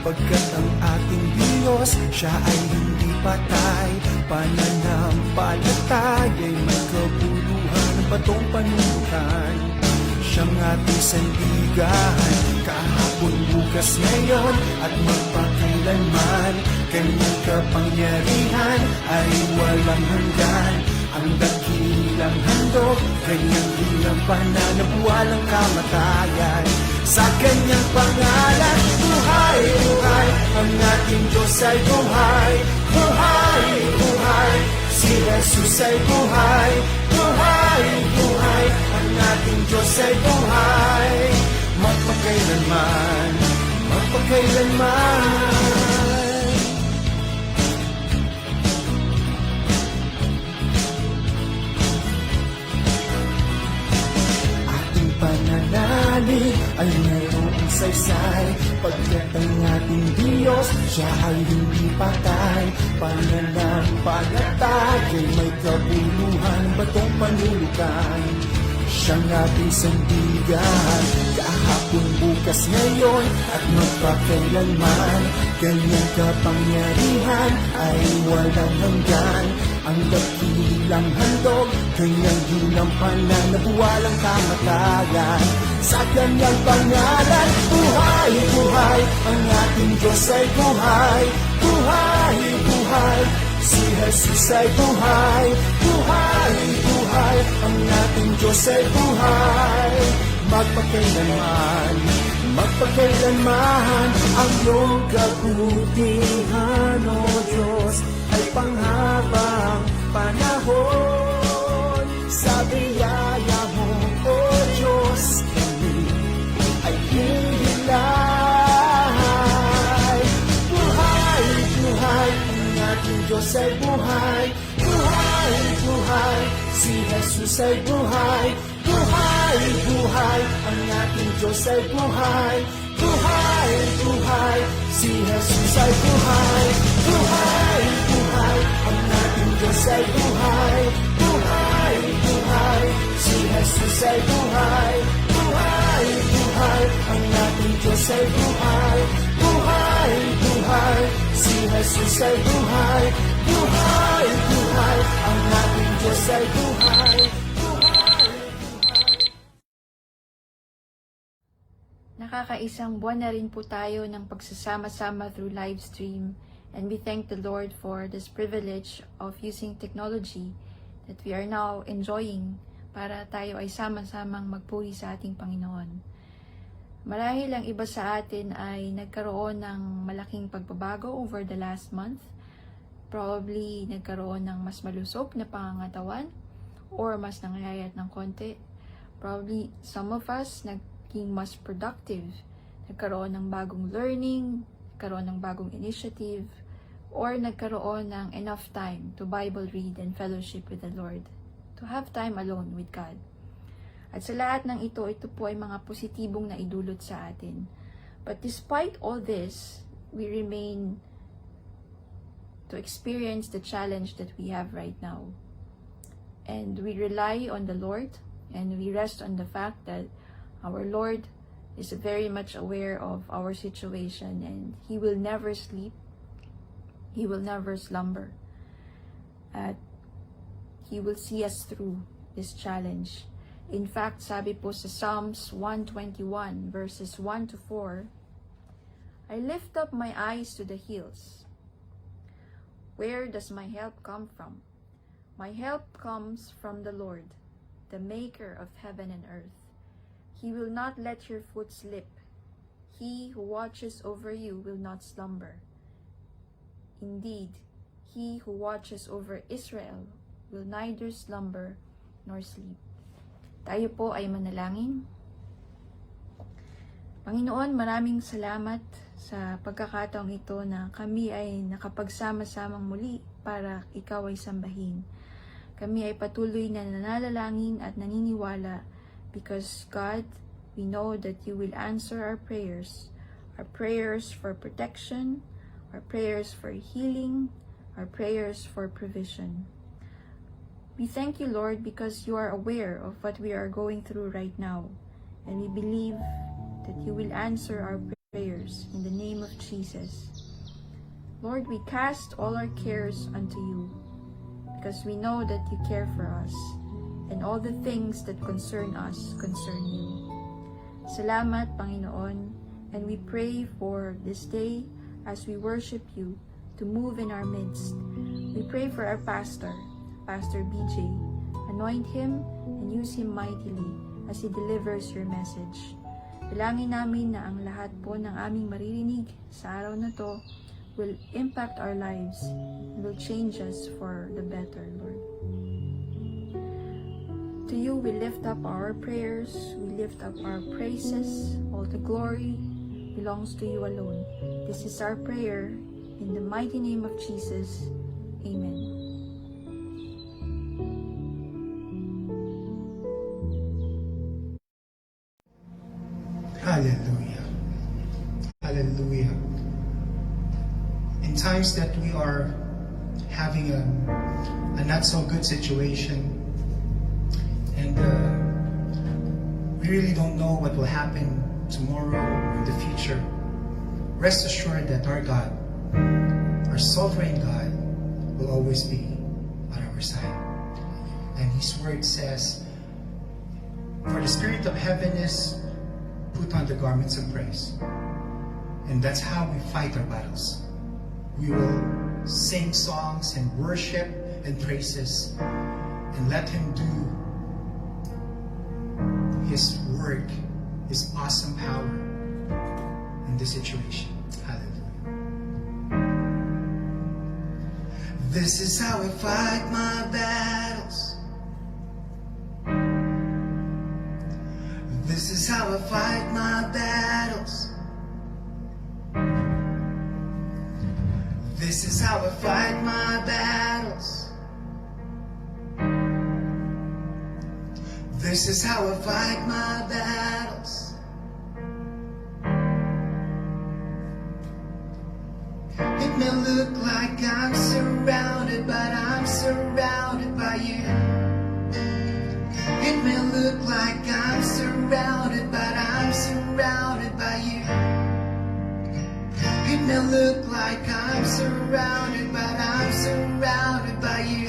Pagkat ang ating Diyos, Siya ay hindi patay. Pananampalataya'y may kabuluhan ng batong panungutan. Siyang ating sandigan, kahapon, bukas, ngayon, at magpakailanman. Kanyang kapangyarihan ay walang hanggan. Ang dakilang handog, kanyang ilang pananabuhalang kamatayan. Sa kanyang pangalan, buhay, buhay, ang ating Diyos ay buhay. Buhay, buhay, si Jesus ay buhay. Buhay, buhay, ang ating Diyos ay buhay. Magpakailanman, magpakailanman. Pananalig ay mayroong saysay. Pagkat ang ating Diyos, Siya ay hindi patay. Pananampalataya'y may kabuluhan, batong panulukan. Siyang ating sandigan, kahapon, bukas, ngayon, at magpakailanman. Kanyang kapangyarihan ay walang hanggan. Ang dakilang handog, kanyang ginampanan na buwalang kamatayan. Sa kanyang pangalan, buhay, buhay, ang ating Diyos ay buhay. Buhay, buhay, si Jesus ay buhay. Buhay, buhay, ang ating Diyos ay buhay. Magpakailanman, magpakailanman, ang iyong kabutihan, O Diyos, ay panghabang panahon. Sa biyaya mo, O Diyos, kami ay hihilay. Buhay, buhay, ang ating Diyos ay buhay. Buhay, buhay, si Jesus ay buhay. Buhay, buhay, ang ating Diyos ay buhay. Buhay, buhay, si Jesus ay buhay. Buhay, buhay, ang ating Diyos ay buhay. Buhay, buhay, si Jesus ay buhay. Buhay, buhay, ang ating Diyos ay buhay. Buhay, buhay, si Jesus ay buhay. Buhay, buhay, ang ating Diyos ay buhay. Nakakaisang buwan na rin po tayo ng pagsasama-sama through live stream, and we thank the Lord for this privilege of using technology that we are now enjoying para tayo ay sama-samang magpuri sa ating Panginoon. Marahil ang iba sa atin ay nagkaroon ng malaking pagbabago over the last month. Probably nagkaroon ng mas malusog na pangangatawan or mas nangyayat ng konti. Probably some of us naging mas productive, nagkaroon ng bagong learning, nagkaroon ng bagong initiative, or nagkaroon ng enough time to Bible read and fellowship with the Lord, to have time alone with God. At sa lahat ng ito po ay mga positibong naidulot sa atin. But despite all this, we remain to experience the challenge that we have right now. And we rely on the Lord, and we rest on the fact that our Lord is very much aware of our situation, and He will never sleep, He will never slumber. He will see us through this challenge. In fact, sabi po sa Psalms 121 verses 1 to 4, I lift up my eyes to the hills. Where does my help come from? My help comes from the Lord, the maker of heaven and earth. He will not let your foot slip. He who watches over you will not slumber. Indeed, he who watches over Israel will neither slumber nor sleep. Tayo po ay manalangin. Panginoon, maraming salamat sa pagkakataong ito na kami ay nakapagsama-samang muli para ikaw ay sambahin. Kami ay patuloy na nananalangin at naniniwala because God, we know that you will answer our prayers for protection, our prayers for healing, our prayers for provision. We thank you, Lord, because you are aware of what we are going through right now, and we believe that you will answer our prayers in the name of Jesus. Lord, we cast all our cares unto you, because we know that you care for us, and all the things that concern us concern you. Salamat, Panginoon, and we pray for this day as we worship you to move in our midst. We pray for our pastor, Pastor BJ. Anoint him and use him mightily as he delivers your message. Dalangin namin na ang lahat po ng aming maririnig sa araw na to will impact our lives and will change us for the better, Lord. To you we lift up our prayers, we lift up our praises. All the glory belongs to you alone. This is our prayer in the mighty name of Jesus. Amen. Hallelujah. Hallelujah. In times that we are having a not so good situation and we really don't know what will happen tomorrow or in the future, rest assured that our God, our sovereign God, will always be on our side. And His word says, for the spirit of heaviness, put on the garments of praise. And that's how we fight our battles. We will sing songs and worship and praises and let Him do His work, His awesome power in this situation. Hallelujah. This is how I fight my battles. This is how I fight my battles. This is how I fight my battles. This is how I fight my battles. It may look like I'm surrounded, but I'm surrounded by you. It may look like I'm surrounded, but I'm surrounded by you. It may look like I'm surrounded, but I'm surrounded by you.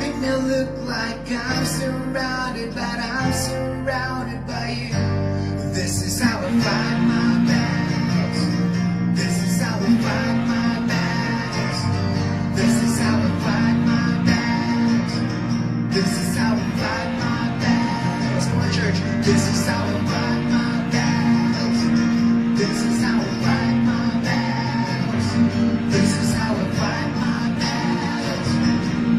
It may look like I'm surrounded, but I'm surrounded by you. This is how I fight my battles. This is how I fight my battles. This is how I fight my battles. This is how I fight my battles. Come on, church. This is how I fight my battles. This is how I fight my battles. This is how I fight my battles.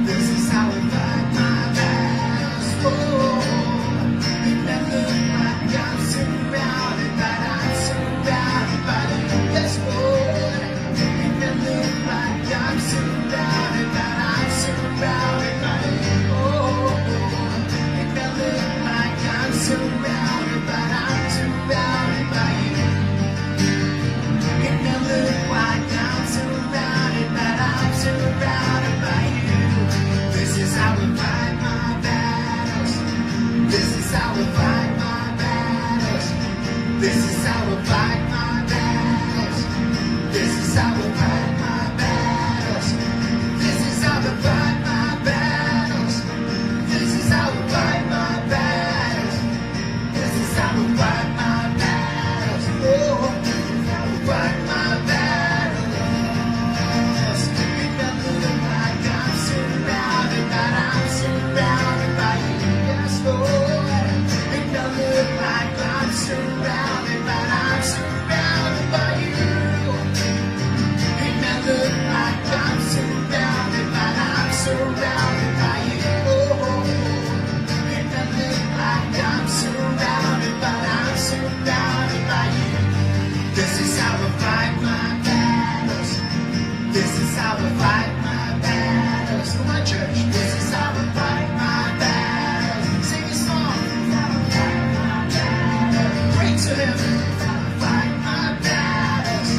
This is how I fight my battles. Oh, it may look like I'm surrounded, but I'm surrounded by you. Yes, Lord. It may look like I'm surrounded, but I'm surrounded by you. Oh, it may look like I'm surrounded, but I'm surrounded by you. It may look like I'm surrounded, but I'm surrounded by you. This is how we fight my battles. This is how we fight my battles. This is how we fight my battles. This is how we fight my battles. This is how we fight my battles. This is how we fight will fight my battles. Oh, I will fight my battles. It doesn't look like I'm surrounded, but I'm surrounded by you. Yes, Lord. It doesn't look like I'm surrounded, but I'm surrounded by you. It may look like I'm surrounded, but I'm surrounded by you. It may look like I'm surrounded, but I'm surrounded by you. This is how I fight my battles. This is how I fight my battles. Come on, church. This is how I fight my battles. Sing a song. Pray to Him. Fight my battles.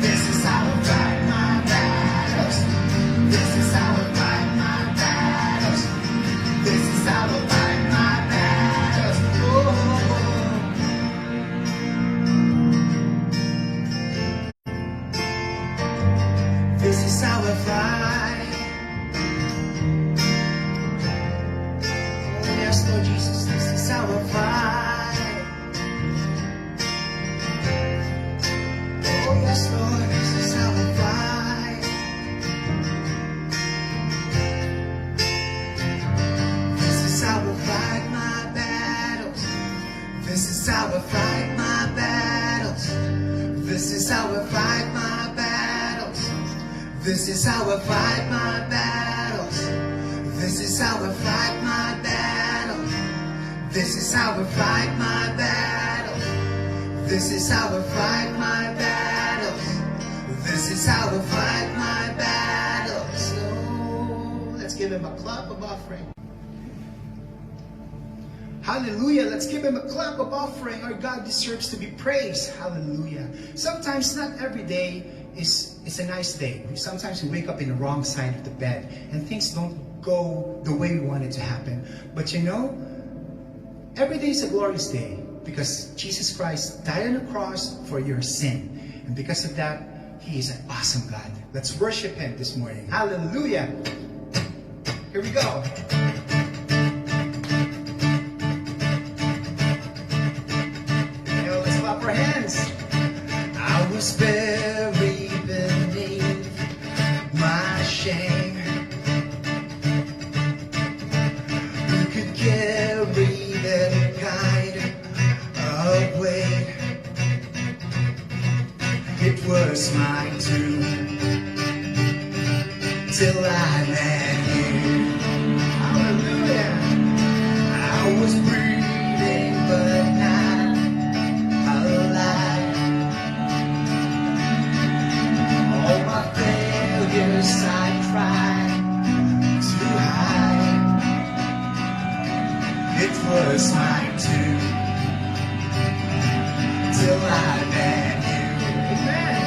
This is how I fight my battles. This is how I fight my battles. This is how I fight my battles. Oh. This is how I fight. Oh, yes, Lord Jesus, this is how I fight. Oh, yes, Lord, this is how I fight. This is how I fight my battles. This is how I fight my battles. This is how I fight my battles. This is how I fight my battles. This is how I fight my battles. This is how I fight my battles. This is how I fight my battles. This is how I fight my battles. So let's give Him a clap of offering. Hallelujah. Let's give Him a clap of offering. Our God deserves to be praised. Hallelujah. Sometimes not every day is a nice day. Sometimes we wake up in the wrong side of the bed and things don't go the way we want it to happen. But you know, every day is a glorious day because Jesus Christ died on the cross for your sin. And because of that, He is an awesome God. Let's worship Him this morning. Hallelujah. Here we go. Let's clap our hands. I was buried beneath my shame. Who could carry that kind of weight? It was mine too, till I met you. Hallelujah. I was breathing but not alive. All my failures I tried to hide. It was mine too, till I met you. Amen.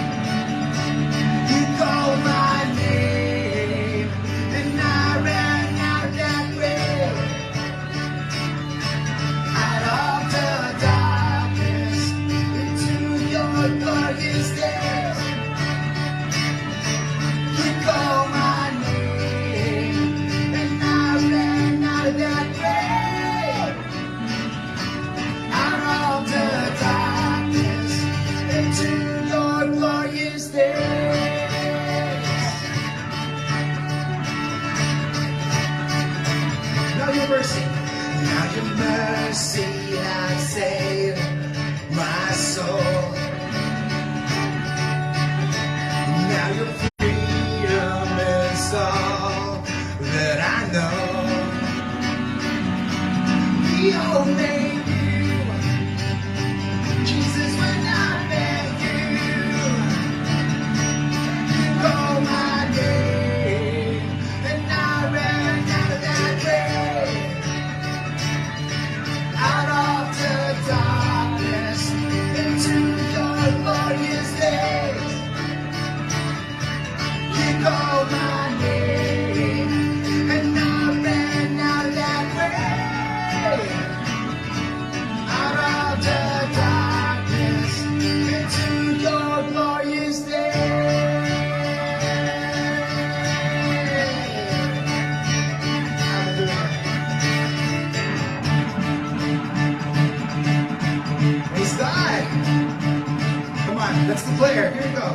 That's the player. Here we go.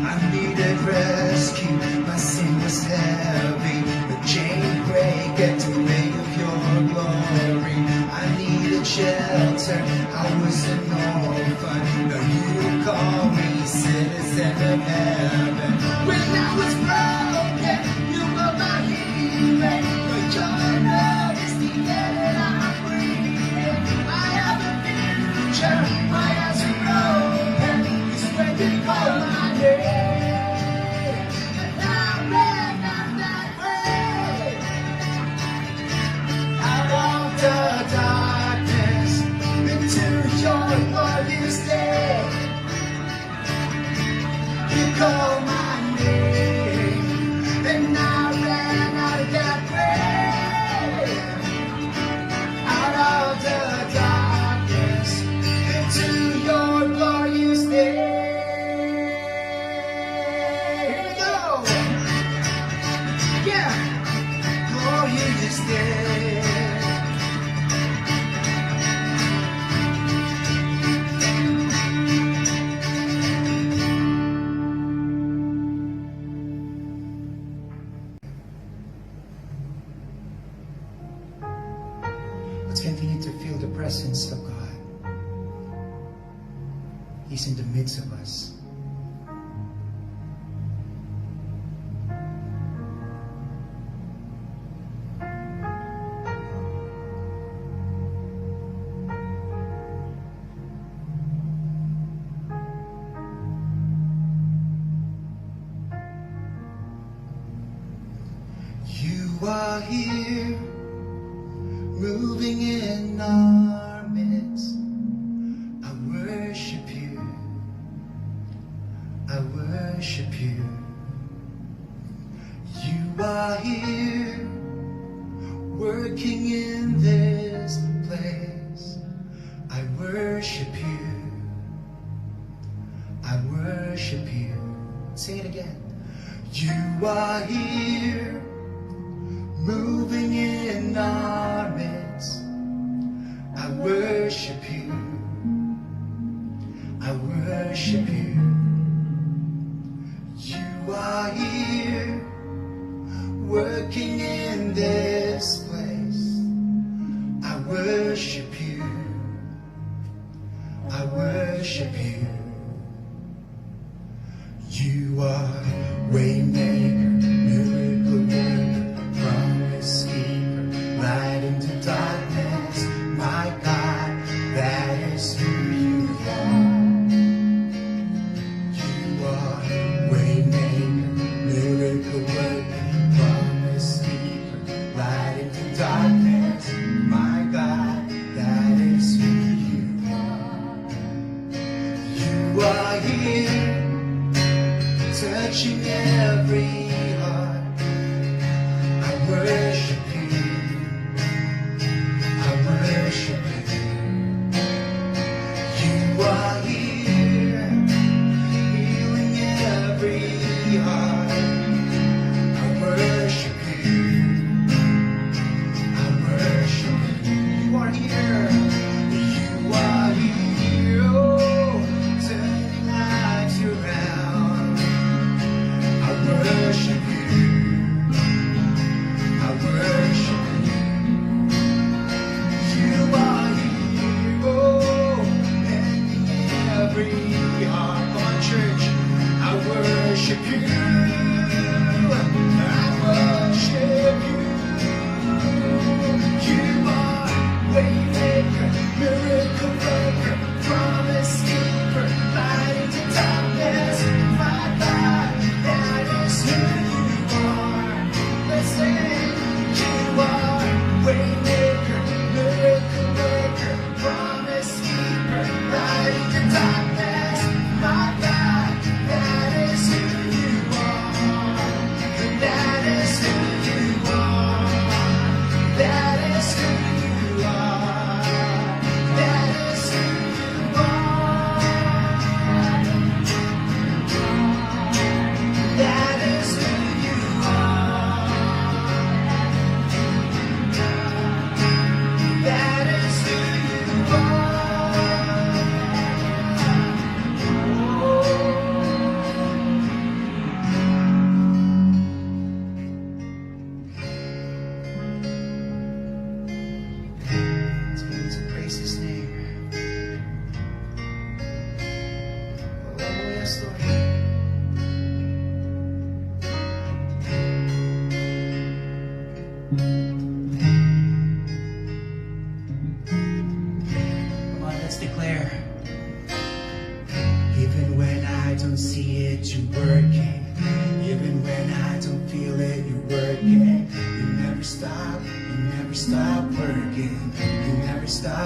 I needed rescue. My sin was heavy. The chain break, get to make of your glory. I needed shelter. I was an orphan. Now you call me citizen of heaven. When I was broken, you were my healing. But your love is the air that I'm breathing. I have a future. My eyes are open. It's when you call my name. And I ran out that way. Out of the darkness into your glorious day. You call my name, and I ran out of that grave. Out of the darkness into your glorious day. Here we go. Yeah, glorious day. Let's continue to feel the presence of God. He's in the midst of us. You are here, moving in our midst. I worship you. I worship you. You are here, working in this place. I worship you. I worship you. Say it again. You are here, moving in our midst. I worship you. I worship you. You are here, working in this place. I worship you. I worship you. You are waymaker, miracle worker, promise keeper, light into darkness. My God, that is who you are. You are waymaker, miracle worker, promise keeper, light into darkness. My God, that is who you are. You are here, touching declare, even when I don't see it, you're working. Even when I don't feel it, you're working. You never stop working. You never stop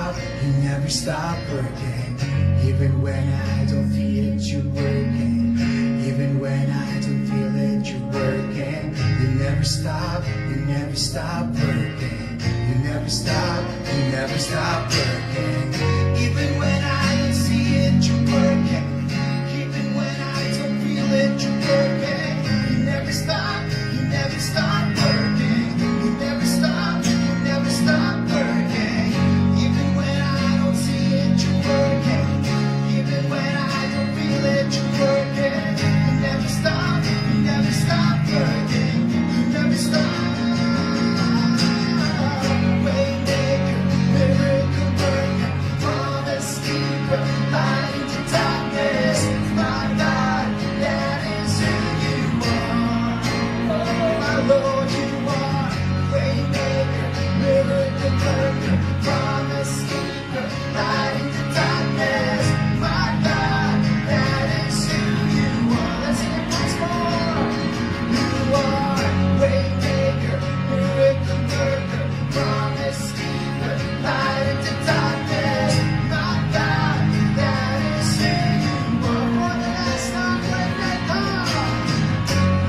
working. Even when I don't feel it, you're working. Even when I don't feel it, you're working. You never stop working. You never stop working. Even when I don't see it, you're working. Even when I don't feel it, you're working. You never stop working. You never stop working. Even when I don't see it, you're working. Even when I don't feel it, you're working. You never stop working. You never stop. Waymaker, miracle worker, promise keeper, light into darkness. My God, that is who you are. Oh, my Lord, you are. Waymaker, miracle worker, promise keeper, light into darkness. My God, that is who you are. Let's sing it once more. You are waymaker, miracle worker, promise keeper, light into darkness. My God, that is who you are. For the last time,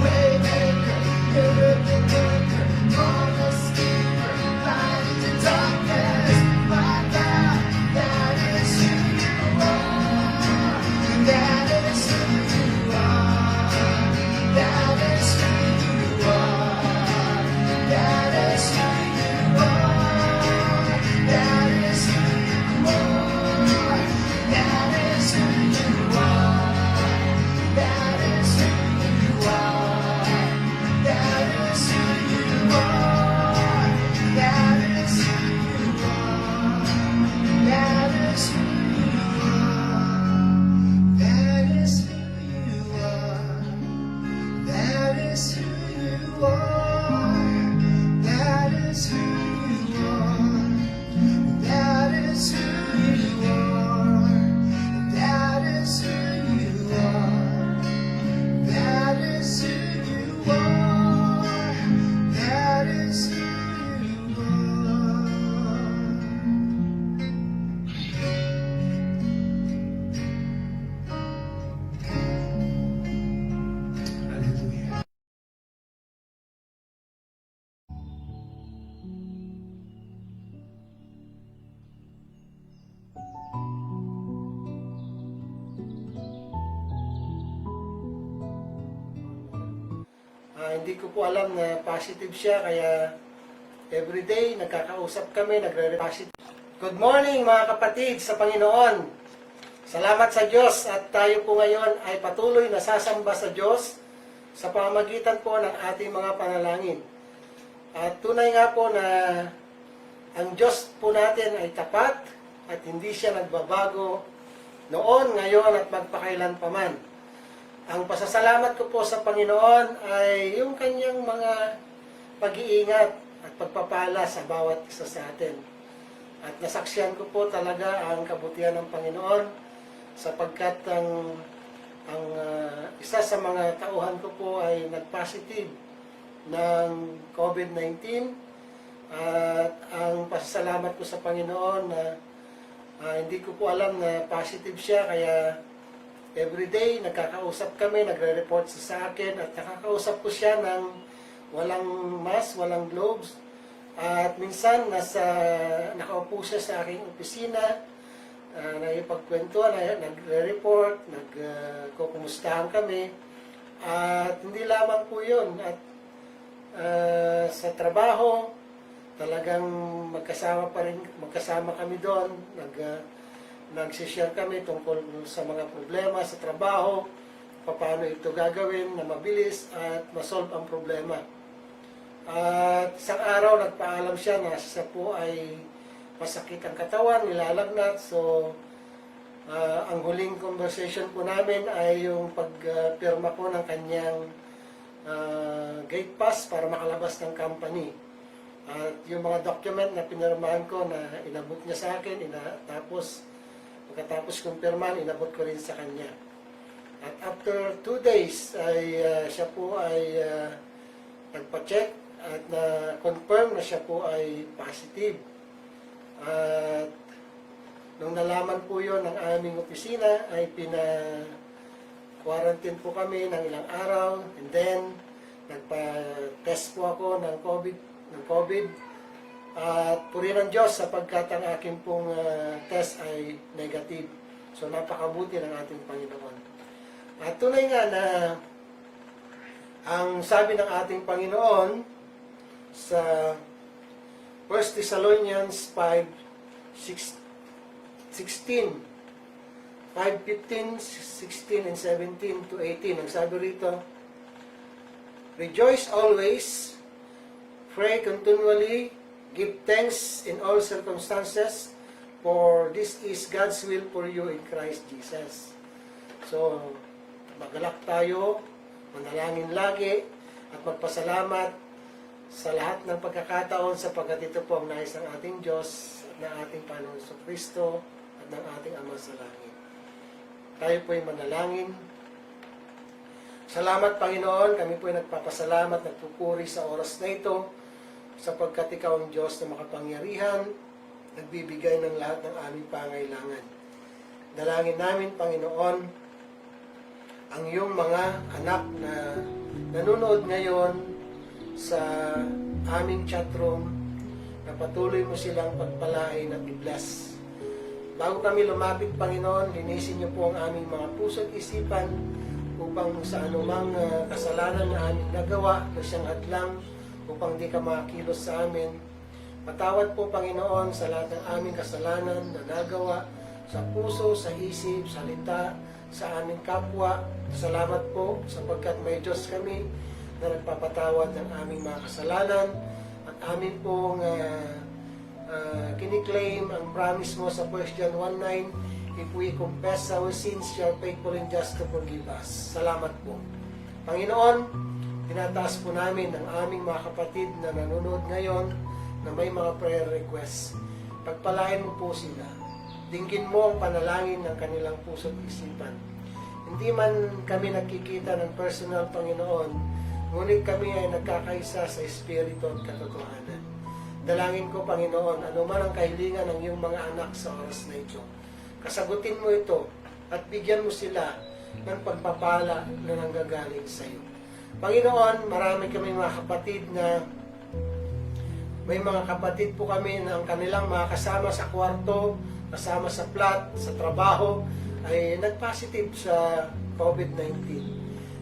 waymaker, miracle worker, promise keeper, light into darkness. My God, that is who you are. That is who you are. That is who you are. That is who you are. That is who you are. That is who you are. That is who you are. That is who you are. That is who you are. That is who you are. That is who you are. That is who you are. That is who you are. That is who you are. That is who you are. That is who you are. That is who you are. Hallelujah. Hindi ko po alam na positive siya, kaya everyday nagkakausap kami, nagre-positive. Good morning mga kapatid sa Panginoon. Salamat sa Diyos at tayo po ngayon ay patuloy na sasamba sa Diyos sa pamamagitan po ng ating mga panalangin. At tunay nga po na ang Diyos po natin ay tapat at hindi siya nagbabago noon, ngayon at magpakailan paman. Ang pasasalamat ko po sa Panginoon ay yung kanyang mga pag-iingat at pagpapala sa bawat isa sa atin. At nasaksihan ko po talaga ang kabutihan ng Panginoon sapagkat ang isa sa mga tauhan ko po ay nag-positive ng COVID-19 at ang pasasalamat ko sa Panginoon na hindi ko po alam na positive siya, kaya everyday nagkakausap kami, nagre-report sa akin at nakakausap ko siya ng walang mask, walang gloves at minsan nakaupo siya sa aking opisina, nakipagkwentuhan, nagre-report, nagkukumustahan kami at hindi lamang po yun at sa trabaho talagang magkasama kami doon, nagsishare kami tungkol sa mga problema sa trabaho, paano ito gagawin na mabilis at masolve ang problema. At isang araw nagpaalam siya na siya po ay masakit ang katawan, nilalagnat. So ang huling conversation po namin ay yung pagpirma ko ng kanyang gate pass para makalabas ng company. At yung mga document na pinirmahan ko na inabot niya sa akin, tapos Pagkatapos kumpirman, inabot ko rin sa kanya. At after 2 days, siya po ay nagpa-check at na-confirm na siya po ay positive. At nung nalaman po yon ng aming opisina, ay quarantine po kami ng ilang araw, and then nagpa-test po ako ng COVID, at puri ng Diyos sapagkat ang aking pong test ay negative. So napakabuti ng ating Panginoon. At tunay nga na ang sabi ng ating Panginoon sa 1 Thessalonians 5:16, 5:15, 16, and 17 to 18. Ang sabi rito, rejoice always, pray continually, give thanks in all circumstances, for this is God's will for you in Christ Jesus. So, magalak tayo, manalangin lagi, at magpasalamat sa lahat ng pagkakataon sapagkat ito po ang nais ng ating Diyos at ng ating Panginoon Kristo at ng ating Ama sa langit. Tayo po ay manalangin. Salamat, Panginoon. Kami po ay nagpapasalamat, nagpupuri sa oras na ito sapagkat Ikaw ang Diyos na makapangyarihan, nagbibigay ng lahat ng aming pangailangan. Dalangin namin, Panginoon, ang iyong mga anak na nanonood ngayon sa aming chatroom, na patuloy mo silang pagpalain at i-bless. Bago kami lumapit, Panginoon, linisin niyo po ang aming mga puso at isipan upang sa anumang kasalanan na aming nagawa na siyang hadlang upang di ka makakilos sa amin. Patawad po, Panginoon, sa lahat ng aming kasalanan na nagawa sa puso, sa isip, salita, sa aming kapwa. Salamat po sapagkat may Diyos kami na nagpapatawad ng aming mga kasalanan at amin pong kiniklaim ang promise mo sa 1 John 1:9, if we confess our sins, you are faithful and just to forgive us. Salamat po. Panginoon, tinataas po namin ang aming mga kapatid na nanonood ngayon na may mga prayer requests. Pagpalain mo po sila. Dinggin mo ang panalangin ng kanilang puso at isipan. Hindi man kami nakikita ng personal, Panginoon, ngunit kami ay nagkakaisa sa Espiritu at katotohanan. Dalangin ko, Panginoon, anuman ang kahilingan ng iyong mga anak sa oras na ito. Kasagutin mo ito at bigyan mo sila ng pagpapala na nanggagaling sa iyo. Panginoon, marami kami mga kapatid na may mga kapatid po kami na ang kanilang mga kasama sa kwarto, kasama sa flat, sa trabaho, ay nag-positive sa COVID-19.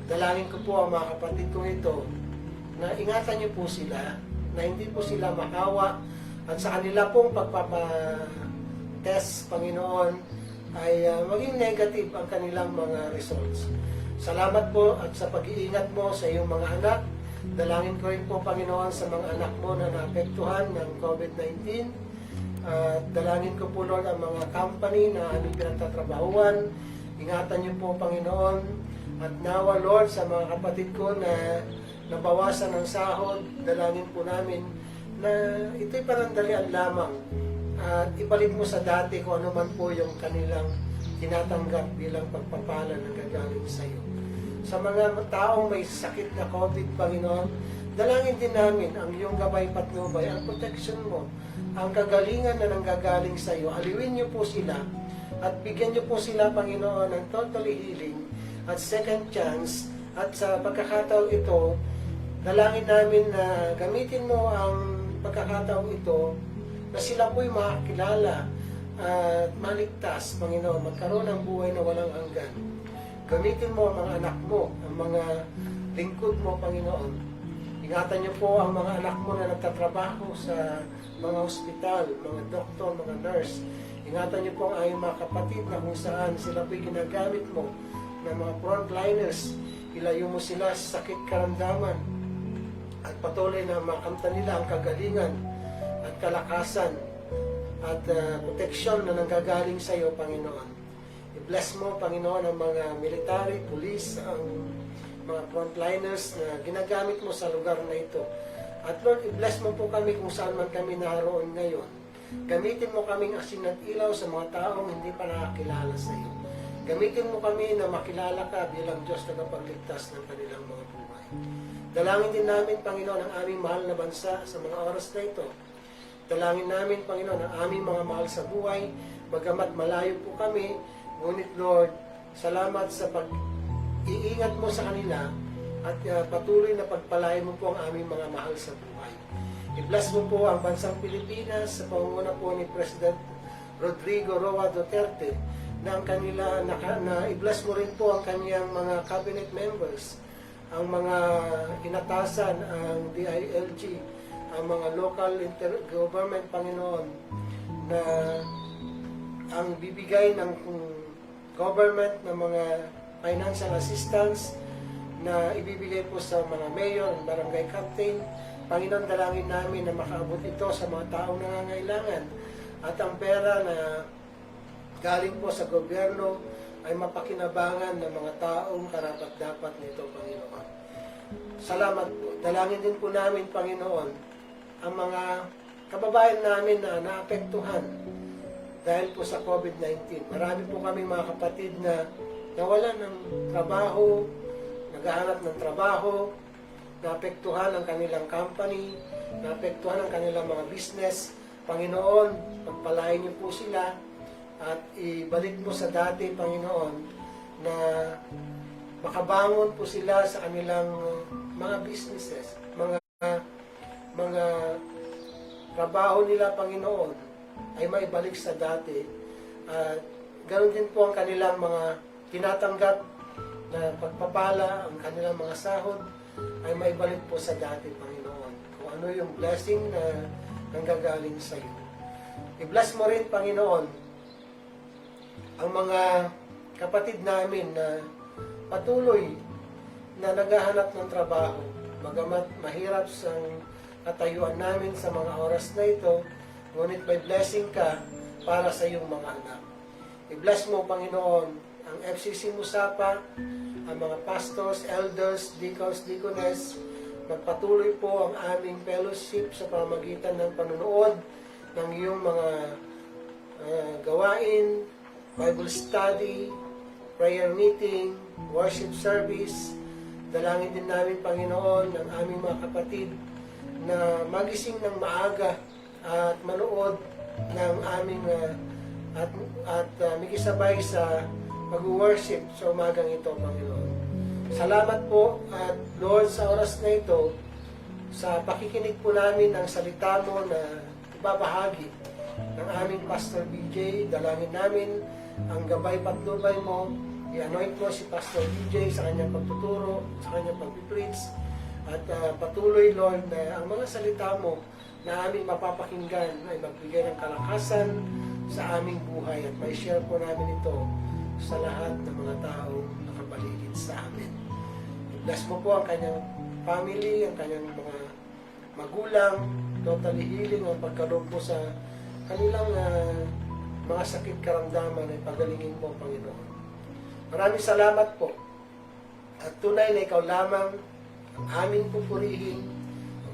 Dalangin ko po ang mga kapatid kong ito na ingatan niyo po sila, na hindi po sila makawa at sa kanila pong pagpapatest, Panginoon, ay maging negative ang kanilang mga results. Salamat po at sa pag-iingat mo sa iyong mga anak. Dalangin ko rin po, Panginoon, sa mga anak mo na naapektuhan ng COVID-19. Dalangin ko po, Lord, ang mga company na aming pinagtatrabahuan. Ingatan niyo po, Panginoon, at nawa, Lord, sa mga kapatid ko na nabawasan ng sahod, dalangin po namin na ito'y panandalian lamang at ibalik mo sa dati kung ano man po yung kanilang tinatanggap bilang pagpapala ng gagaling sa iyo. Sa mga taong may sakit na COVID, Panginoon, dalangin din namin ang iyong gabay patnubay, ang protection mo, ang kagalingan na nanggagaling sa iyo. Aliwin niyo po sila at bigyan niyo po sila, Panginoon, ng totally healing at second chance. At sa pagkakataon ito, dalangin namin na gamitin mo ang pagkakataong ito na sila po'y makakilala at maligtas, Panginoon, magkaroon ng buhay na walang hanggan. Gamitin mo ang mga anak mo, ang mga lingkod mo, Panginoon. Ingatan niyo po ang mga anak mo na nagtatrabaho sa mga ospital, mga doktor, mga nurse. Ingatan niyo po ang ayong mga kapatid na kung saan sila po'y ginagamit mo ng mga frontliners. Ilayo mo sila sa sakit karamdaman at patuloy na makamta nila ang kagalingan at kalakasan at proteksyon na nanggagaling sa iyo, Panginoon. I-bless mo, Panginoon, ang mga military, police, ang mga frontliners na ginagamit mo sa lugar na ito. At Lord, i-bless mo po kami kung saan man kami naroon ngayon. Gamitin mo kaming asin at ilaw sa mga taong hindi pa nakakilala sa iyo. Gamitin mo kami na makilala ka bilang Diyos na kapagligtas ng kanilang mga buhay. Dalangin din namin, Panginoon, ang aming mahal na bansa sa mga oras na ito. Dalangin namin, Panginoon, ang aming mga mahal sa buhay, bagamat malayo po kami, ngunit Lord, salamat sa pag-iingat mo sa kanila at patuloy na pagpalain mo po ang aming mga mahal sa buhay. I-bless mo po ang bansang Pilipinas sa pangunguna po ni President Rodrigo Roa Duterte na ang kanila, na i-bless mo rin po ang kanyang mga cabinet members, ang mga inatasan, ang DILG, ang mga local government, Panginoon, na ang bibigay ng government ng mga financial assistance na ibibigay po sa mga mayor, barangay captain. Panginoon, dalangin namin na makaabot ito sa mga taong nangangailangan at ang pera na galing po sa gobyerno ay mapakinabangan ng mga taong karapat-dapat nito, Panginoon. Salamat po. Dalangin din po namin, Panginoon, ang mga kababayan namin na naapektuhan dahil po sa COVID-19. Marami po kami mga kapatid na nawalan ng trabaho, naghahanap ng trabaho, naapektuhan ang kanilang company, naapektuhan ang kanilang mga business. Panginoon, pagpalain niyo po sila at ibalik mo sa dati, Panginoon, na makabangon po sila sa kanilang mga businesses, mga trabaho nila, Panginoon, ay maibalik sa dati. At ganoon din po ang kanilang mga tinatanggap na pagpapala, ang kanilang mga sahod, ay maibalik po sa dati, Panginoon. Kung ano yung blessing na nanggagaling sa iyo. I-bless mo rin, Panginoon, ang mga kapatid namin na patuloy na naghahanap ng trabaho, bagamat mahirap sa katayuan namin sa mga oras na ito, ngunit may blessing ka para sa iyong mga anak. I-bless mo, Panginoon, ang FCC Musapa, ang mga pastors, elders, deacons, deaconess. Magpatuloy po ang aming fellowship sa pamamagitan ng panunood ng iyong mga gawain, Bible study, prayer meeting, worship service. Dalangin din namin, Panginoon, ng aming mga kapatid na magising ng maaga at manood ng aming at mikisabay sa mag-worship sa umagang ito, Panginoon. Salamat po at Lord sa oras na ito, sa pakikinig po namin ng salita mo na ibabahagi ng aming Pastor BJ. Dalangin namin ang gabay patnubay mo, i-anoint mo si Pastor BJ sa kanyang pagtuturo, sa kanyang pag-preach, at patuloy, Lord, na ang mga salita mo na aming mapapakinggan ay magbigay ng kalakasan sa aming buhay at may share po namin ito sa lahat ng mga taong nakapaligid sa amin. I-bless mo po ang kanyang family, ang kanyang mga magulang, totally healing ang pagkaloob po sa kanilang mga sakit karamdaman ay pagalingin po, Panginoon. Maraming salamat po. At tunay na ikaw lamang ang aming pupurihin,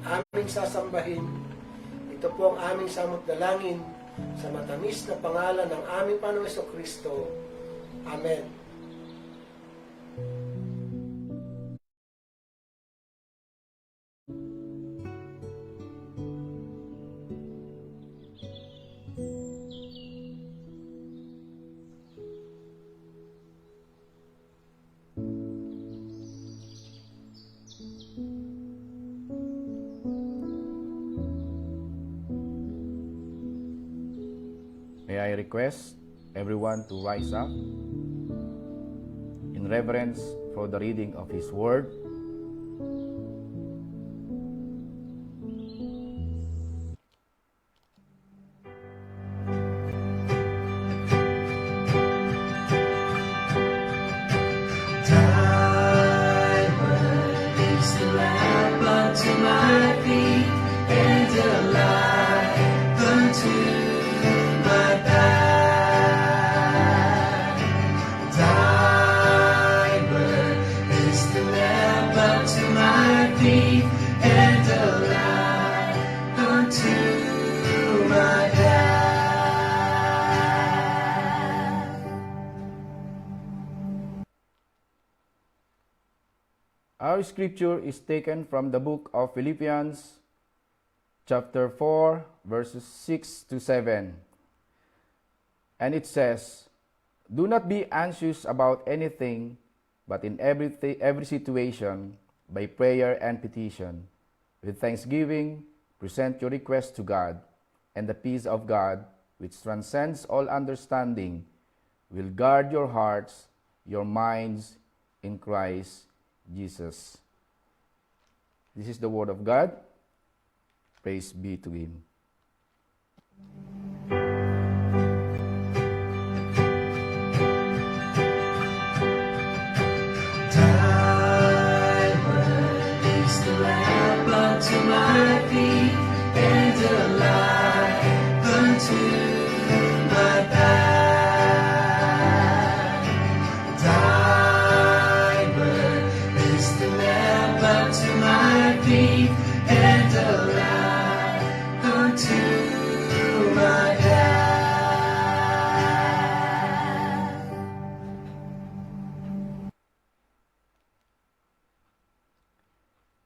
ang aming sasambahin. Ito po ang aming samot dalangin sa matamis na pangalan ng aming Panginoong Jesucristo. Amen. May I request everyone to rise up in reverence for the reading of His Word. Diamond is the lamp unto my feet and a light unto my path. Diamond is the lamp unto my Our scripture is taken from the book of Philippians, chapter 4, verses 6 to 7. And it says, "Do not be anxious about anything, but in every situation, by prayer and petition, with thanksgiving, present your requests to God, and the peace of God, which transcends all understanding, will guard your hearts, your minds in Christ Jesus." This is the word of God. Praise be to Him. Is the lamp unto my feet and a light unto my path. Thy word is the lamp unto my feet and a light unto my path.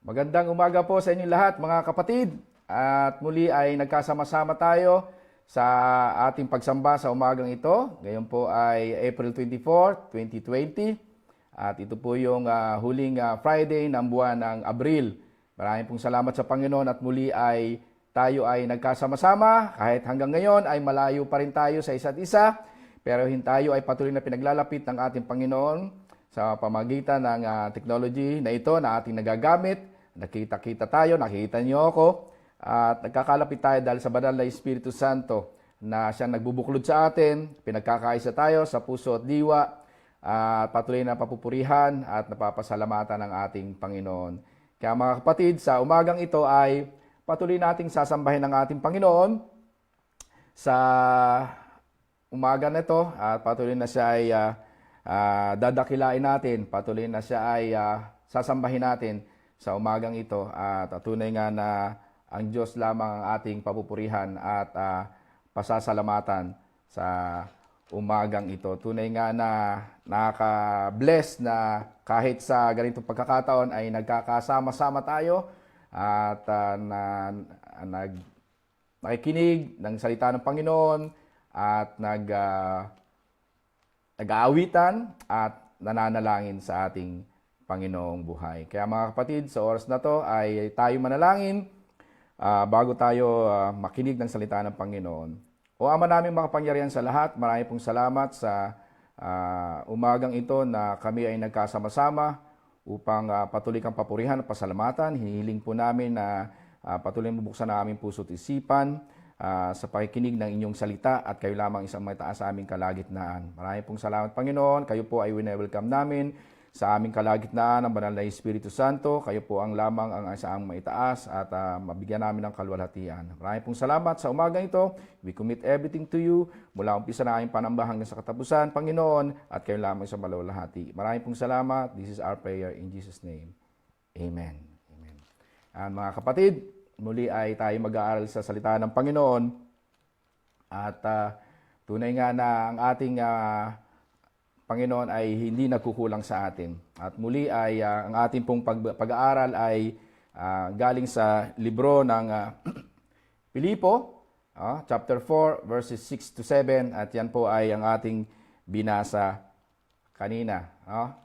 Magandang umaga po sa inyo lahat mga kapatid. At muli ay nagkasama-sama tayo sa ating pagsamba sa umagang ito. Ngayon po ay April 24, 2020. At ito po yung huling Friday ng buwan ng Abril. Maraming pong salamat sa Panginoon at muli ay tayo ay nagkasama-sama. Kahit hanggang ngayon ay malayo pa rin tayo sa isa't isa. Pero tayo ay patuloy na pinaglalapit ng ating Panginoon sa pamagitan ng technology na ito na ating nagagamit. Nakita-kita tayo, nakikita niyo ako, at nagkakalapit tayo dahil sa banal na Espiritu Santo na siyang nagbubuklod sa atin, pinagkakaisa tayo sa puso at diwa, at patuloy na papupurihan at napapasalamatan ng ating Panginoon. Kaya mga kapatid, sa umagang ito ay patuloy nating sasambahin ng ating Panginoon sa umaga na ito, at patuloy na siya ay dadakilain natin, patuloy na siya ay sasambahin natin sa umagang ito, at tunay nga na ang Diyos lamang ang ating papupurihan at pasasalamatan sa umagang ito. Tunay nga na nakaka-bless na kahit sa ganitong pagkakataon ay nagkakasama-sama tayo at nakikinig ng salita ng Panginoon at nag-aawitan at nananalangin sa ating Panginoong buhay. Kaya mga kapatid, sa oras na to ay tayo manalangin bago tayo makinig ng salita ng Panginoon. O Ama namin makapangyarihan sa lahat, marami pong salamat sa umagang ito na kami ay nagkasama-sama upang patuloy kang papurihan at pasalamatan. Hinihiling po namin na patuloy mabuksan na aming puso at isipan sa pakikinig ng inyong salita at kayo lamang isang may taas sa aming kalagitnaan. Marami pong salamat, Panginoon. Kayo po ay wine-welcome namin sa aming kalagitnaan ng banal na Espiritu Santo. Kayo po ang lamang ang isaang maitaas at mabigyan namin ng kalwalhatian. Maraming pong salamat sa umagang ito. We commit everything to you mula umpisa na aming panamba hanggang sa katapusan, Panginoon, at kayo lamang sa malawalhati. Maraming pong salamat. This is our prayer in Jesus' name. Amen. Amen. And mga kapatid, muli ay tayo mag-aaral sa salita ng Panginoon. At tunay nga na ang ating Panginoon ay hindi nagkukulang sa atin. At muli ay ang ating pong pag-aaral ay galing sa libro ng Pilipo, chapter 4, verses 6 to 7. At yan po ay ang ating binasa kanina.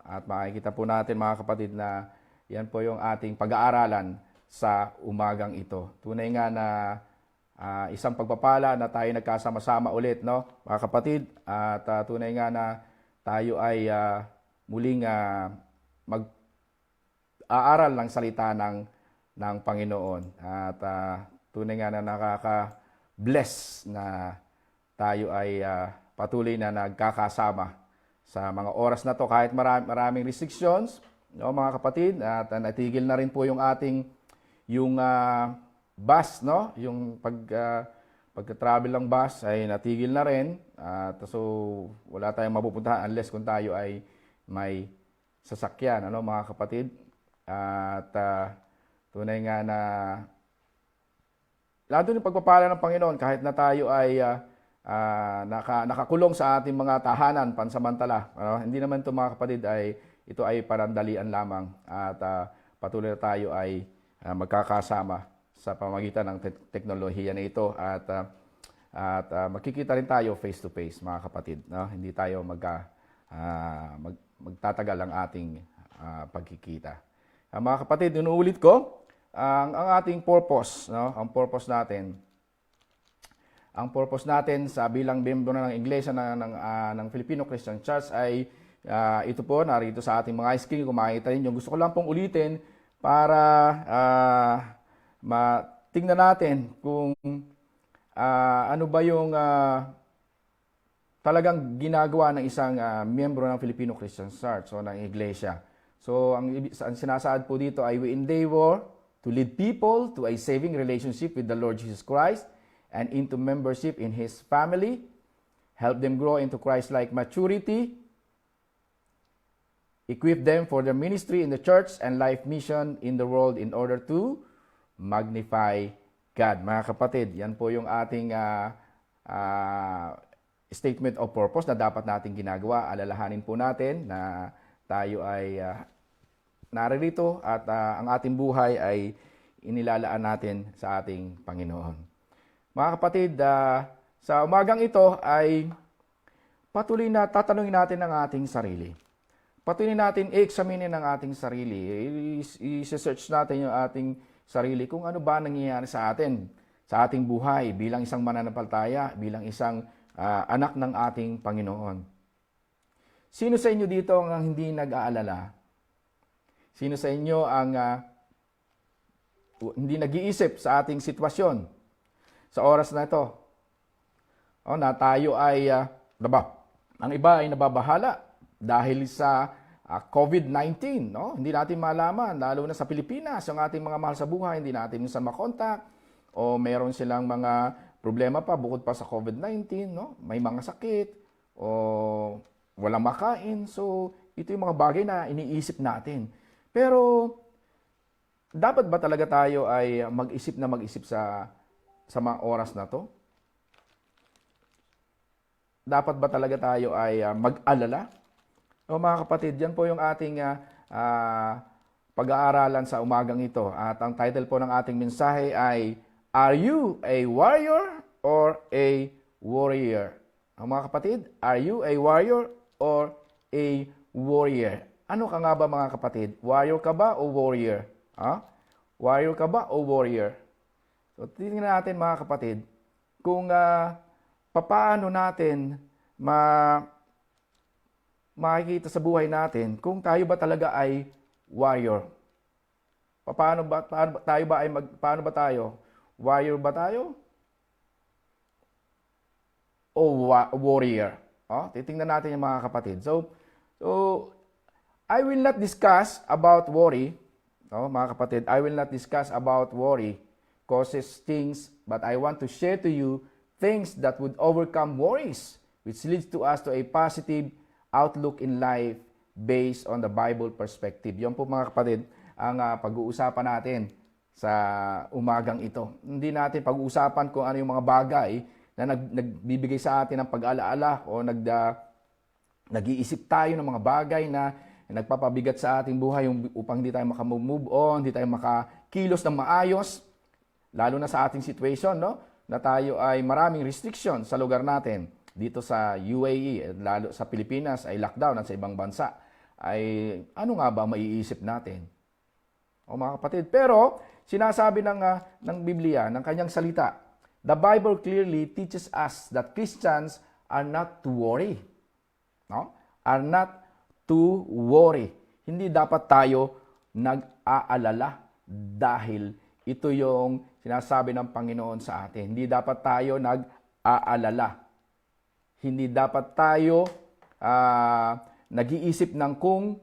At makikita po natin mga kapatid na yan po yung ating pag-aaralan sa umagang ito. Tunay nga na isang pagpapala na tayo nagkasama-sama ulit, no, mga kapatid. At tunay nga na tayo ay muling mag-aaral ng salita ng Panginoon. At tunay nga na nakaka-bless na tayo ay patuloy na nagkakasama sa mga oras na to kahit maraming restrictions, no, mga kapatid. At natigil na rin po yung ating bus, no, yung pagka-travel ng bus ay natigil na rin. So wala tayong mapupuntahan unless kung tayo ay may sasakyan, ano, mga kapatid. At tunay nga na lalo yung pagpapala ng Panginoon kahit na tayo ay nakakulong sa ating mga tahanan pansamantala. Hindi naman ito, mga kapatid, ay ito ay parandalian lamang at patuloy na tayo ay magkakasama sa pamamagitan ng teknolohiya na ito at magkikita rin tayo face to face, mga kapatid, no? Hindi tayo magtatagal ang ating pagkikita. Mga kapatid, inuulit ko ang ating purpose, no? Ang purpose natin sa bilang miyembro ng Iglesia ng Filipino Christian Church ay ito po, narito sa ating mga screen, kung makikita ninyo. Gusto ko lang pong ulitin para tingnan natin kung ano ba yung talagang ginagawa ng isang miyembro ng Filipino Christian Church o ng Iglesia. So, ang sinasaad po dito ay we endeavor to lead people to a saving relationship with the Lord Jesus Christ and into membership in His family, help them grow into Christ-like maturity, equip them for their ministry in the church and life mission in the world in order to magnify God. Mga kapatid, yan po yung ating statement of purpose na dapat nating ginagawa. Alalahanin po natin na tayo ay naririto at ang ating buhay ay inilalaan natin sa ating Panginoon. Mga kapatid, sa umagang ito ay patuloy na tatanungin natin ang ating sarili. Patuloy natin i-examine ang ating sarili. I-search natin yung ating sarili kung ano ba nangyayari sa atin, sa ating buhay bilang isang mananampalataya, bilang isang anak ng ating Panginoon. Sino sa inyo dito ang hindi nag-aalala? Sino sa inyo ang hindi nag-iisip sa ating sitwasyon? Sa oras na ito, na tayo ay, ang iba ay nababahala dahil sa COVID-19. No? Hindi natin malaman, lalo na sa Pilipinas, yung ating mga mahal sa buhay, hindi natin minsan makontak, o meron silang mga problema pa bukod pa sa COVID-19, no? May mga sakit, o walang makain. So, ito yung mga bagay na iniisip natin. Pero, dapat ba talaga tayo ay mag-isip sa mga oras na to? Dapat ba talaga tayo ay mag-alala? O mga kapatid, yan po yung ating pag-aaralan sa umagang ito. At ang title po ng ating mensahe ay, Are you a warrior or a warrior? Mga kapatid, are you a warrior or a warrior? Ano ka nga ba mga kapatid? Warrior ka ba o warrior? Warrior ka ba o warrior? So, tingnan natin mga kapatid, kung paano natin makikita sa buhay natin kung tayo ba talaga ay warrior. Paano ba tayo? Warrior ba tayo? O warrior? Titingnan natin yung mga kapatid. So I will not discuss about worry. Mga kapatid, I will not discuss about worry causes things, but I want to share to you things that would overcome worries, which leads to us to a positive outlook in life based on the Bible perspective. Yan po mga kapatid ang pag-uusapan natin sa umagang ito. Hindi natin pag-uusapan kung ano yung mga bagay na nagbibigay sa atin ng pag-alaala o nag-iisip tayo ng mga bagay na nagpapabigat sa ating buhay upang hindi tayo makamove on, hindi tayo makakilos ng maayos. Lalo na sa ating situation, no? Na tayo ay maraming restriction sa lugar natin. Dito sa UAE, lalo sa Pilipinas ay lockdown at sa ibang bansa. Ay ano nga ba maiisip natin? O mga kapatid, pero sinasabi ng Biblia, ng kanyang salita, the Bible clearly teaches us that Christians are not to worry. No? Are not to worry. Hindi dapat tayo nag-aalala dahil ito yung sinasabi ng Panginoon sa atin. Hindi dapat tayo nag-aalala. Hindi dapat tayo nag-iisip ng kung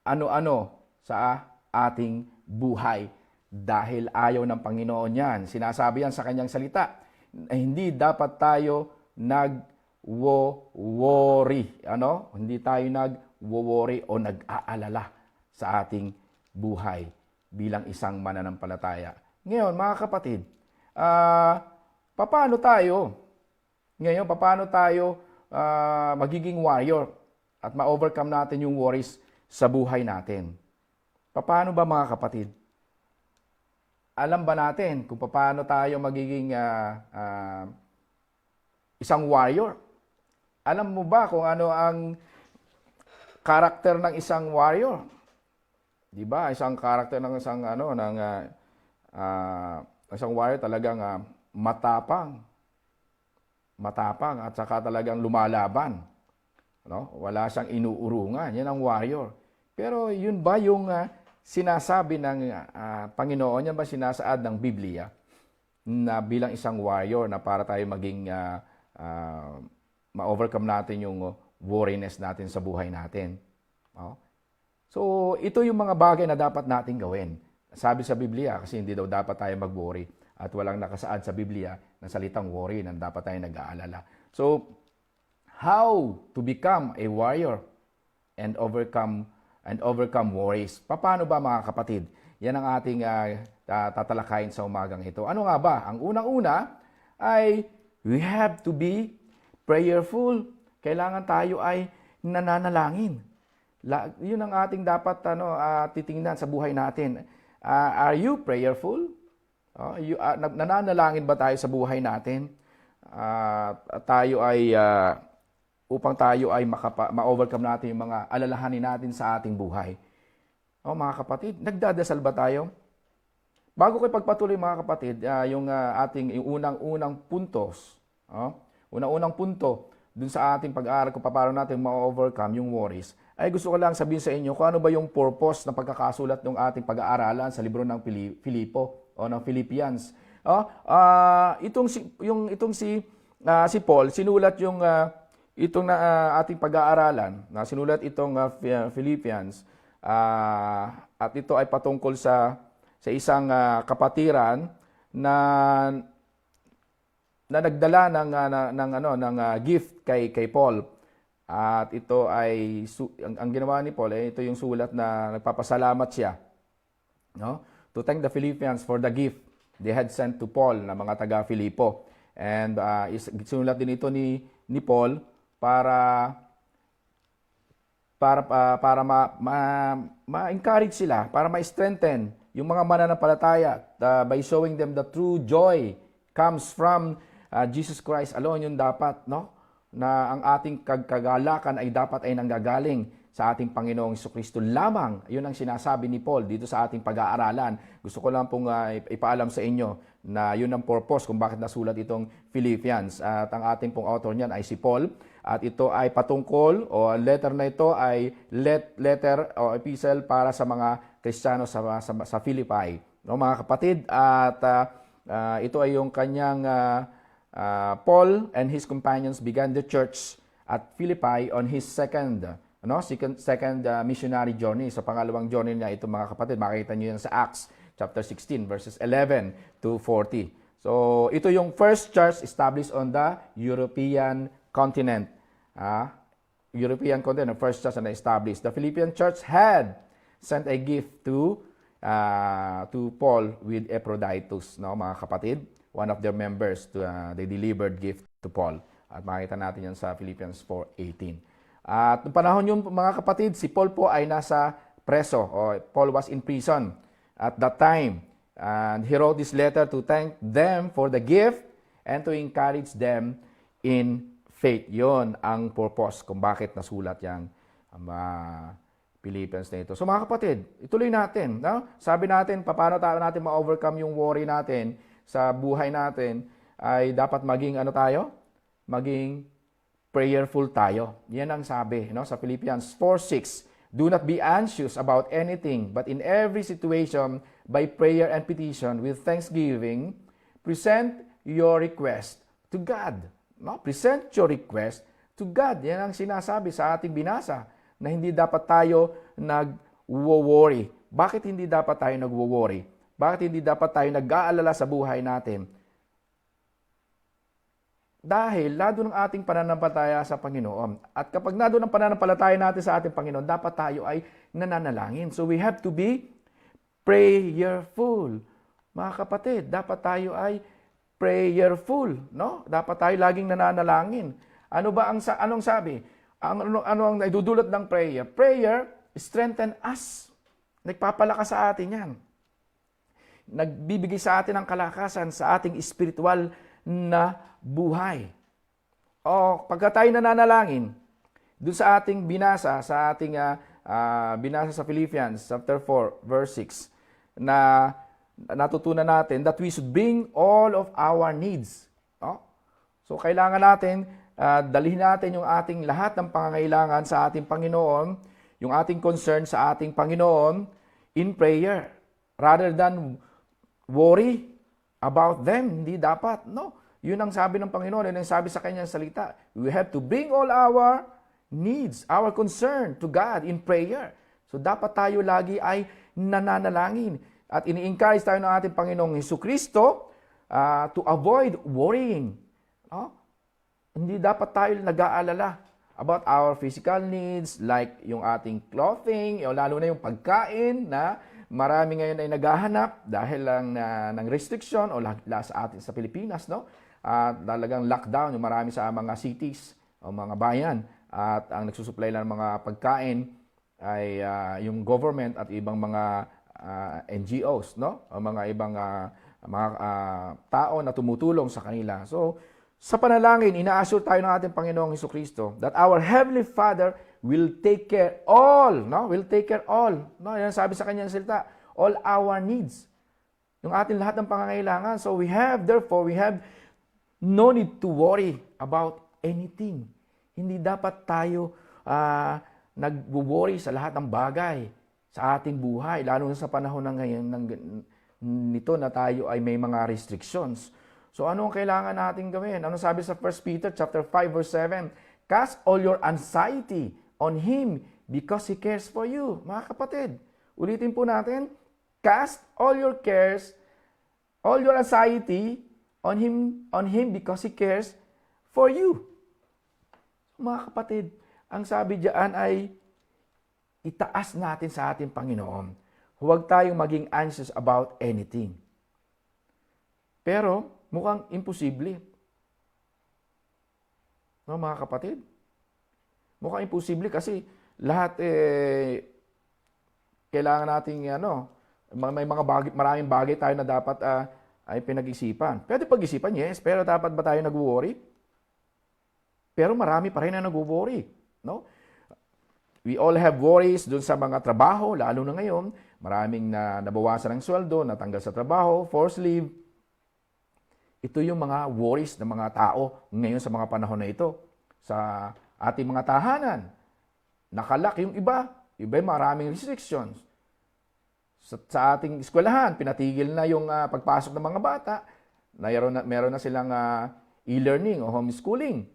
ano-ano sa ating buhay. Dahil ayaw ng Panginoon yan. Sinasabi yan sa kanyang salita. Hindi dapat tayo nag-worry. Hindi tayo nag-worry o nag-aalala sa ating buhay bilang isang mananampalataya. Ngayon, mga kapatid, paano tayo magiging warrior at ma-overcome natin yung worries sa buhay natin. Paano ba mga kapatid? Alam ba natin kung paano tayo magiging isang warrior? Alam mo ba kung ano ang karakter ng isang warrior? 'Di ba? Isang karakter ng isang warrior talagang matapang at saka talagang lumalaban. No? Wala siyang inuurungan. Yan ang warrior. Pero yun ba yung sinasabi ng Panginoon? Yan ba sinasaad ng Biblia na bilang isang warrior na para tayo maging ma-overcome natin yung worriness natin sa buhay natin? No? So, ito yung mga bagay na dapat natin gawin. Sabi sa Biblia, kasi hindi daw dapat tayo mag-worry at walang nakasaad sa Biblia na salitang worry na dapat tayo nag-aalala. So, how to become a warrior and overcome worries. Paano ba mga kapatid? Yan ang ating tatalakayin sa umagang ito. Ano nga ba? Ang unang-una ay we have to be prayerful. Kailangan tayo ay nananalangin. Yun ang ating dapat titingnan sa buhay natin. Are you prayerful? Nananalangin ba tayo sa buhay natin? Tayo ay upang tayo ay ma-overcome natin yung mga alalahanin natin sa ating buhay. Mga kapatid, nagdadasal ba tayo? Bago ko pagpatuloy mga kapatid, yung unang-unang puntos, unang-unang punto dun sa ating pag-aaral kung paano natin ma-overcome yung worries, ay gusto ko lang sabihin sa inyo kung ano ba yung purpose ng pagkakasulat ng ating pag-aaralan sa libro ng Filipo o ng Philippians. Si Paul, sinulat yung itong ating pag-aaralan, na sinulat itong Philippians, at ito ay patungkol sa isang kapatiran na nagdala ng gift kay Paul. At ito ay ang ginawa ni Paul ito yung sulat na nagpapasalamat siya, no? To thank the Philippians for the gift they had sent to Paul na mga taga Filipo. And sinulat din ito ni Paul para ma-encourage sila, para ma-strengthen yung mga mananampalataya by showing them the true joy comes from Jesus Christ alone. Yun dapat, no? Na ang ating kagalakan ay dapat ay nanggagaling sa ating Panginoong Jesucristo lamang. Yun ang sinasabi ni Paul dito sa ating pag-aaralan. Gusto ko lang pong ipaalam sa inyo na yun ang purpose kung bakit nasulat itong Philippians. At ang ating pong author niyan ay si Paul. At ito ay patungkol, o letter na ito ay letter o epistle para sa mga Kristiyano sa Philippi. No, mga kapatid, at ito ay yung kanyang Paul and his companions began the church at Philippi on his second missionary journey. So pangalawang journey niya ito mga kapatid. Makikita niyo yan sa Acts chapter 16 verses 11 to 40. So ito yung first church established on the European continent. European continent, the first church na established. The Philippian church had sent a gift to Paul with Epaphroditus, no, mga kapatid. One of their members, they delivered gift to Paul. At makita natin yan sa Philippians 4:18. At noong panahon yun, mga kapatid, si Paul po ay nasa preso, o Paul was in prison at that time. And he wrote this letter to thank them for the gift and to encourage them in faith. Yon ang purpose kung bakit nasulat yung Philippians na ito. So mga kapatid, ituloy natin. No? Sabi natin, paano natin ma-overcome yung worry natin sa buhay natin, ay dapat maging maging prayerful tayo. Yan ang sabi, no, sa Philippians 4:6. Do not be anxious about anything, but in every situation, by prayer and petition, with thanksgiving, present your request to God. No? Present your request to God. Yan ang sinasabi sa ating binasa, na hindi dapat tayo nag-worry. Bakit hindi dapat tayo nag-worry? Bakit hindi dapat tayo nag-aalala sa buhay natin? Dahil lado ng ating pananampalataya sa Panginoon. At kapag lado ng pananampalataya natin sa ating Panginoon, dapat tayo ay nananalangin. So we have to be prayerful. Mga kapatid, dapat tayo ay prayerful, no? Dapat tayo laging nananalangin. Ano ba anong sabi? Ano ang idudulot ng prayer? Prayer strengthen us. Nagpapalakas sa atin yan. Nagbibigay sa atin ng kalakasan sa ating spiritual na buhay. O pagka tayo nananalangin, doon sa ating binasa, binasa sa Philippians chapter 4, verse 6, na natutunan natin that we should bring all of our needs. No? So kailangan natin, dalhin natin yung ating lahat ng pangangailangan sa ating Panginoon, yung ating concern sa ating Panginoon in prayer. Rather than worry about them, hindi dapat. No? Yun ang sabi ng Panginoon, yun ang sabi sa kanyang salita. We have to bring all our needs, our concern to God in prayer. So dapat tayo lagi ay nananalangin. At ini-encourage tayo ng ating Panginoong Hesukristo to avoid worrying. No? Hindi dapat tayo nag-aalala about our physical needs, like yung ating clothing, lalo na yung pagkain na marami ngayon ay naghahanap dahil lang ng restriction o sa atin sa Pilipinas, no? Talagang lockdown yung marami sa mga cities o mga bayan. At ang nagsusupply lang ng mga pagkain ay yung government at ibang mga NGOs, no? O mga ibang tao na tumutulong sa kanila. So, sa panalangin, ina-assure tayo ng ating Panginoong Hesukristo that our Heavenly Father will take care all, no? Will take care all. No? Yan sabi sa kanyang salita, all our needs. Yung ating lahat ng pangangailangan. So, therefore, we have no need to worry about anything. Hindi dapat tayo nag-worry sa lahat ng bagay sa ating buhay, lalo na sa panahon ng ngayon nito na tayo ay may mga restrictions. So ano ang kailangan natin gawin? Ano sabi sa 1 Peter chapter 5 verse 7? Cast all your anxiety on Him because He cares for you. Mga kapatid, ulitin po natin, cast all your cares, all your anxiety on Him because He cares for you. Mga kapatid, ang sabi diyan ay itaas natin sa ating Panginoon. Huwag tayong maging anxious about anything. Pero mukhang imposible. No, mga kapatid? Mukhang imposible kasi lahat kailangan nating may mga maraming bagay tayo na dapat ay pinag-isipan. Pwede pag-isipan, yes, pero dapat ba tayo nag-worry? Pero marami pa rin na nag-worry, no? We all have worries dun sa mga trabaho, lalo na ngayon, maraming nabawasan ng sweldo, natanggal sa trabaho, forced leave. Ito yung mga worries ng mga tao ngayon sa mga panahon na ito. Sa ating mga tahanan, nakalak yung iba maraming restrictions. Sa ating eskwelahan, pinatigil na yung pagpasok ng mga bata. Meron na silang e-learning o homeschooling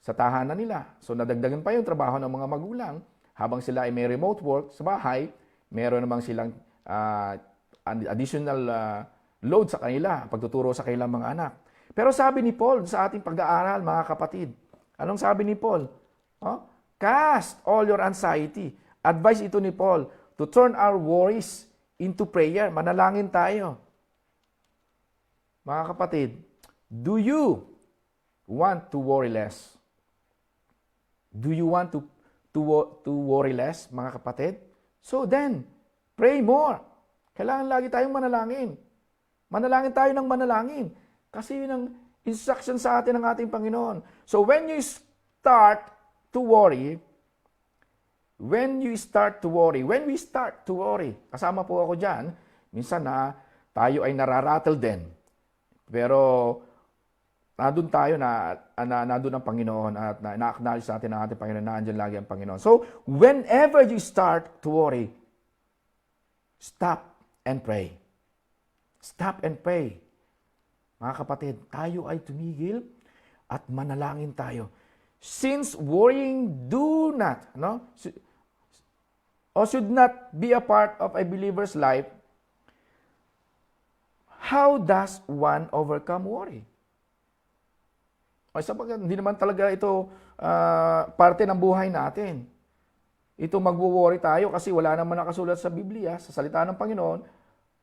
sa tahanan nila. So nadagdagan pa yung trabaho ng mga magulang. Habang sila ay may remote work sa bahay, meron namang silang additional load sa kanila, pagtuturo sa kanilang mga anak. Pero sabi ni Paul sa ating pag-aaral, mga kapatid, anong sabi ni Paul? Cast all your anxiety. Advice ito ni Paul to turn our worries into prayer. Manalangin tayo. Mga kapatid, do you want to worry less? Do you want to worry less, mga kapatid? So then, pray more. Kailangan lagi tayong manalangin. Manalangin tayo ng manalangin. Kasi yun ang instruction sa atin ng ating Panginoon. So when you start to worry, when we start to worry, kasama po ako dyan, minsan tayo ay nararattle din. Pero nandun tayo nandun ang Panginoon at na-acknowledge sa atin ng ating Panginoon na andyan lagi ang Panginoon. So, whenever you start to worry, stop and pray. Stop and pray. Mga kapatid, tayo ay tumigil at manalangin tayo. Since worrying should not be a part of a believer's life, how does one overcome worry? O sapagkat hindi naman talaga ito parte ng buhay natin. Ito magwo-worry tayo kasi wala naman nakasulat sa Biblia, sa salita ng Panginoon.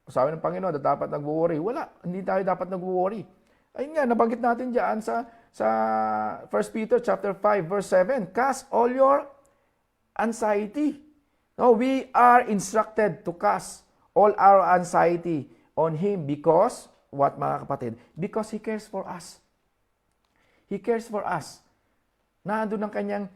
Sabi ng Panginoon na dapat nagwo-worry. Wala, hindi tayo dapat nagwo-worry. Ayun nga, nabanggit natin diyan sa 1 Peter chapter 5 verse 7. Cast all your anxiety. No, we are instructed to cast all our anxiety on Him because, what mga kapatid? Because He cares for us. He cares for us. Nandun ang kanyang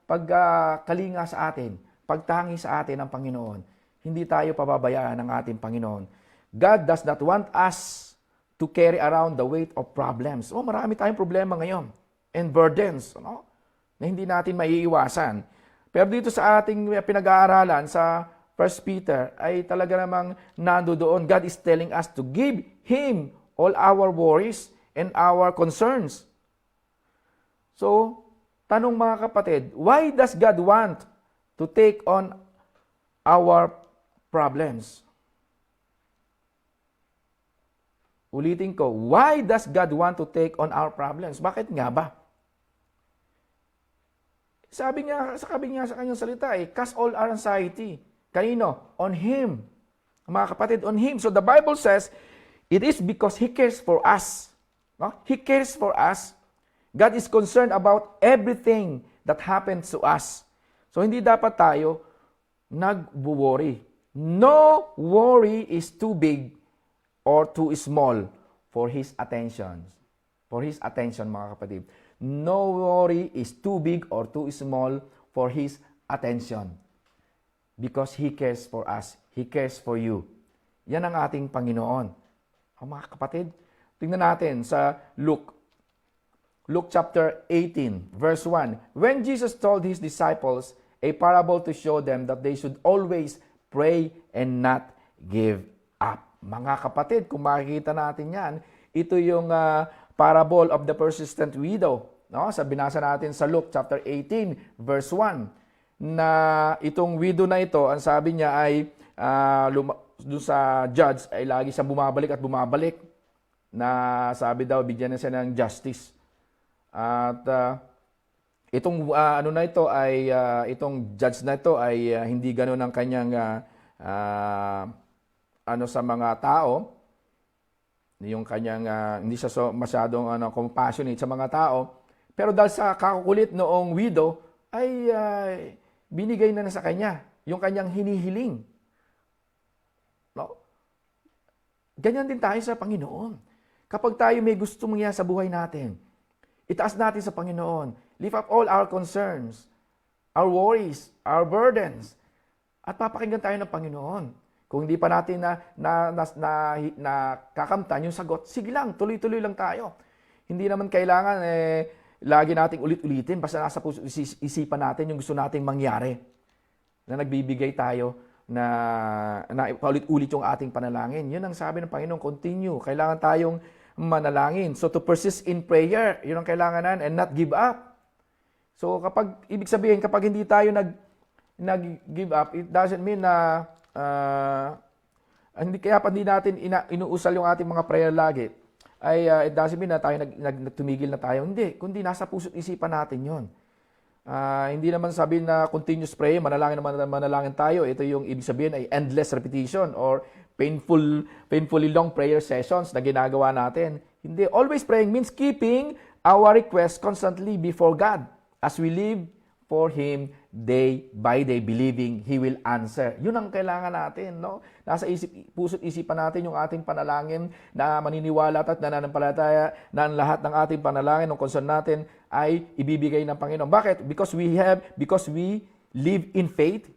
pagkalinga sa atin, pagtangi sa atin ng Panginoon. Hindi tayo pababayaan ng ating Panginoon. God does not want us to carry around the weight of problems. Marami tayong problema ngayon. And burdens, no? Na hindi natin maiiwasan. Pero dito sa ating pinag-aaralan sa 1 Peter ay talaga namang nandoon. God is telling us to give Him all our worries and our concerns. So, tanong mga kapatid, why does God want to take on our problems? Ulitin ko, why does God want to take on our problems? Bakit nga ba? Sabi niya sa kanyang salita, cast all our anxiety. Kanino? On Him. Mga kapatid, on Him. So the Bible says, it is because He cares for us. No? He cares for us. God is concerned about everything that happens to us. So hindi dapat tayo nag-worry. No worry is too big or too small for His attention. For His attention, mga kapatid. No worry is too big or too small for His attention. Because He cares for us. He cares for you. Yan ang ating Panginoon. Mga kapatid, tingnan natin sa Luke chapter 18, verse 1. When Jesus told His disciples a parable to show them that they should always pray and not give up. Mga kapatid, kung makikita natin yan, ito yung parable of the persistent widow. No? Sa binasa natin sa Luke chapter 18, verse 1, na itong widow na ito, ang sabi niya ay doon sa judge ay lagi siyang bumabalik at bumabalik na sabi daw bigyan na siya ng justice. At itong itong judge na ito ay hindi ganoon ang kanyang sa mga tao. Yung kanyang hindi siya masyadong compassionate sa mga tao. Pero dahil sa kakukulit noong widow ay binigay na sa kanya yung kanyang hinihiling. No? Ganyan din tayo sa Panginoon. Kapag tayo may gusto mangyari sa buhay natin, itaas natin sa Panginoon. Lift up all our concerns, our worries, our burdens. At papakinggan tayo ng Panginoon. Kung hindi pa natin nakakamtan yung sagot, sige lang, tuloy-tuloy lang tayo. Hindi naman kailangan lagi nating ulit-ulitin basta nasa puso isipan natin yung gusto nating mangyari. Na nagbibigay tayo na paulit-ulit yung ating panalangin. Yun ang sabi ng Panginoon, continue. Kailangan tayong manalangin. So to persist in prayer, yun ang kailangan and not give up. So ibig sabihin, kapag hindi tayo nag-give up, it doesn't mean na hindi natin inuusal yung ating mga prayer lagi. It doesn't mean na tayo nagtumigil na tayo. Hindi, kundi nasa puso't isipan natin yun. Hindi naman sabihin na continuous prayer, manalangin tayo. Ito yung ibig sabihin ay endless repetition or painfully long prayer sessions na ginagawa natin. Hindi. Always praying means keeping our requests constantly before God as we live for Him day by day, believing He will answer. Yun ang kailangan natin, no? Nasa puso't isipan natin yung ating panalangin na maniniwala at nananampalataya na ang lahat ng ating panalangin, ng concern natin ay ibibigay ng Panginoon. Bakit? Because we live in faith.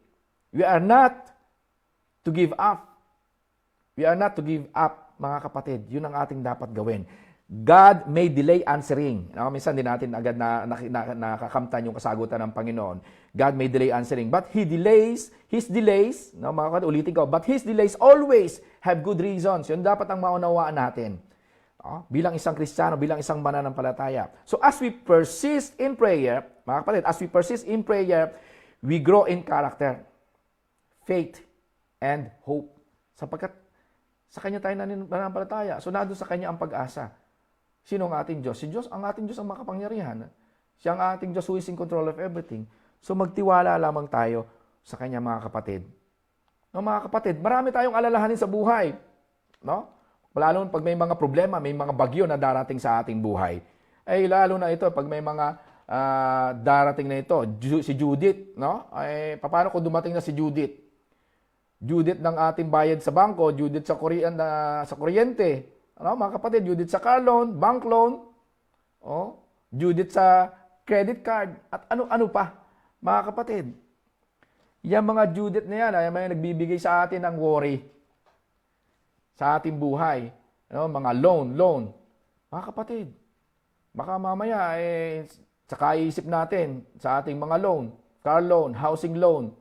We are not to give up. We are not to give up, mga kapatid. Yun ang ating dapat gawin. God may delay answering. Minsan din natin agad nakakamtan yung kasagutan ng Panginoon. God may delay answering. But His delays, mga kapatid, ulitin ko, but His delays always have good reasons. Yun dapat ang maunawaan natin. Bilang isang Kristiyano, bilang isang mananampalataya. So as we persist in prayer, mga kapatid, we grow in character, faith, and hope. Sapagkat sa Kanya tayo nananampalataya. So nandun sa Kanya ang pag-asa. Sino ang ating Diyos? Si Diyos, ang ating Diyos ang makapangyarihan. Siya ang ating Diyos who is in control of everything. So magtiwala lamang tayo sa Kanya, mga kapatid. No, mga kapatid, marami tayong alalahanin sa buhay. No? Lalo pag may mga problema, may mga bagyo na darating sa ating buhay. Lalo na ito, pag may mga darating na ito. Si Judith, no? Ay, paano kung dumating na si Judith? Judith ng ating bayad sa bangko, Judith sa sa kuryente, ano, mga kapatid, Judith sa car loan, bank loan, oh, Judith sa credit card, at ano-ano pa, mga kapatid. Yung mga Judith na yan ay may nagbibigay sa atin ng worry sa ating buhay. Ano, mga loan. Mga kapatid, baka mamaya sa kaisip natin sa ating mga loan, car loan, housing loan,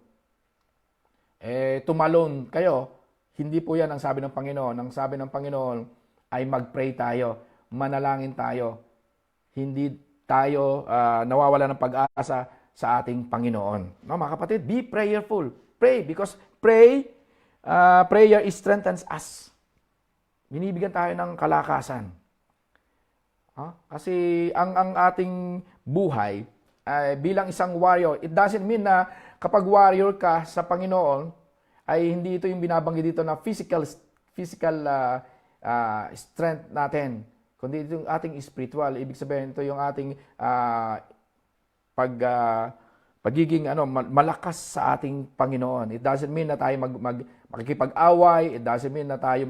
tumalon kayo. Hindi po yan ang sabi ng Panginoon. Ang sabi ng Panginoon ay mag-pray tayo, manalangin tayo. Hindi tayo nawawala ng pag-asa sa ating Panginoon. No, mga kapatid, be prayerful. Pray because prayer strengthens us. Binibigyan tayo ng kalakasan. Kasi ang ating buhay bilang isang warrior, it doesn't mean na kapag warrior ka sa Panginoon, ay hindi ito yung binabanggit dito na physical strength natin, kundi ito yung ating spiritual. Ibig sabihin, ito yung ating pagiging malakas sa ating Panginoon. It doesn't mean na tayo makikipag-away. It doesn't mean na tayo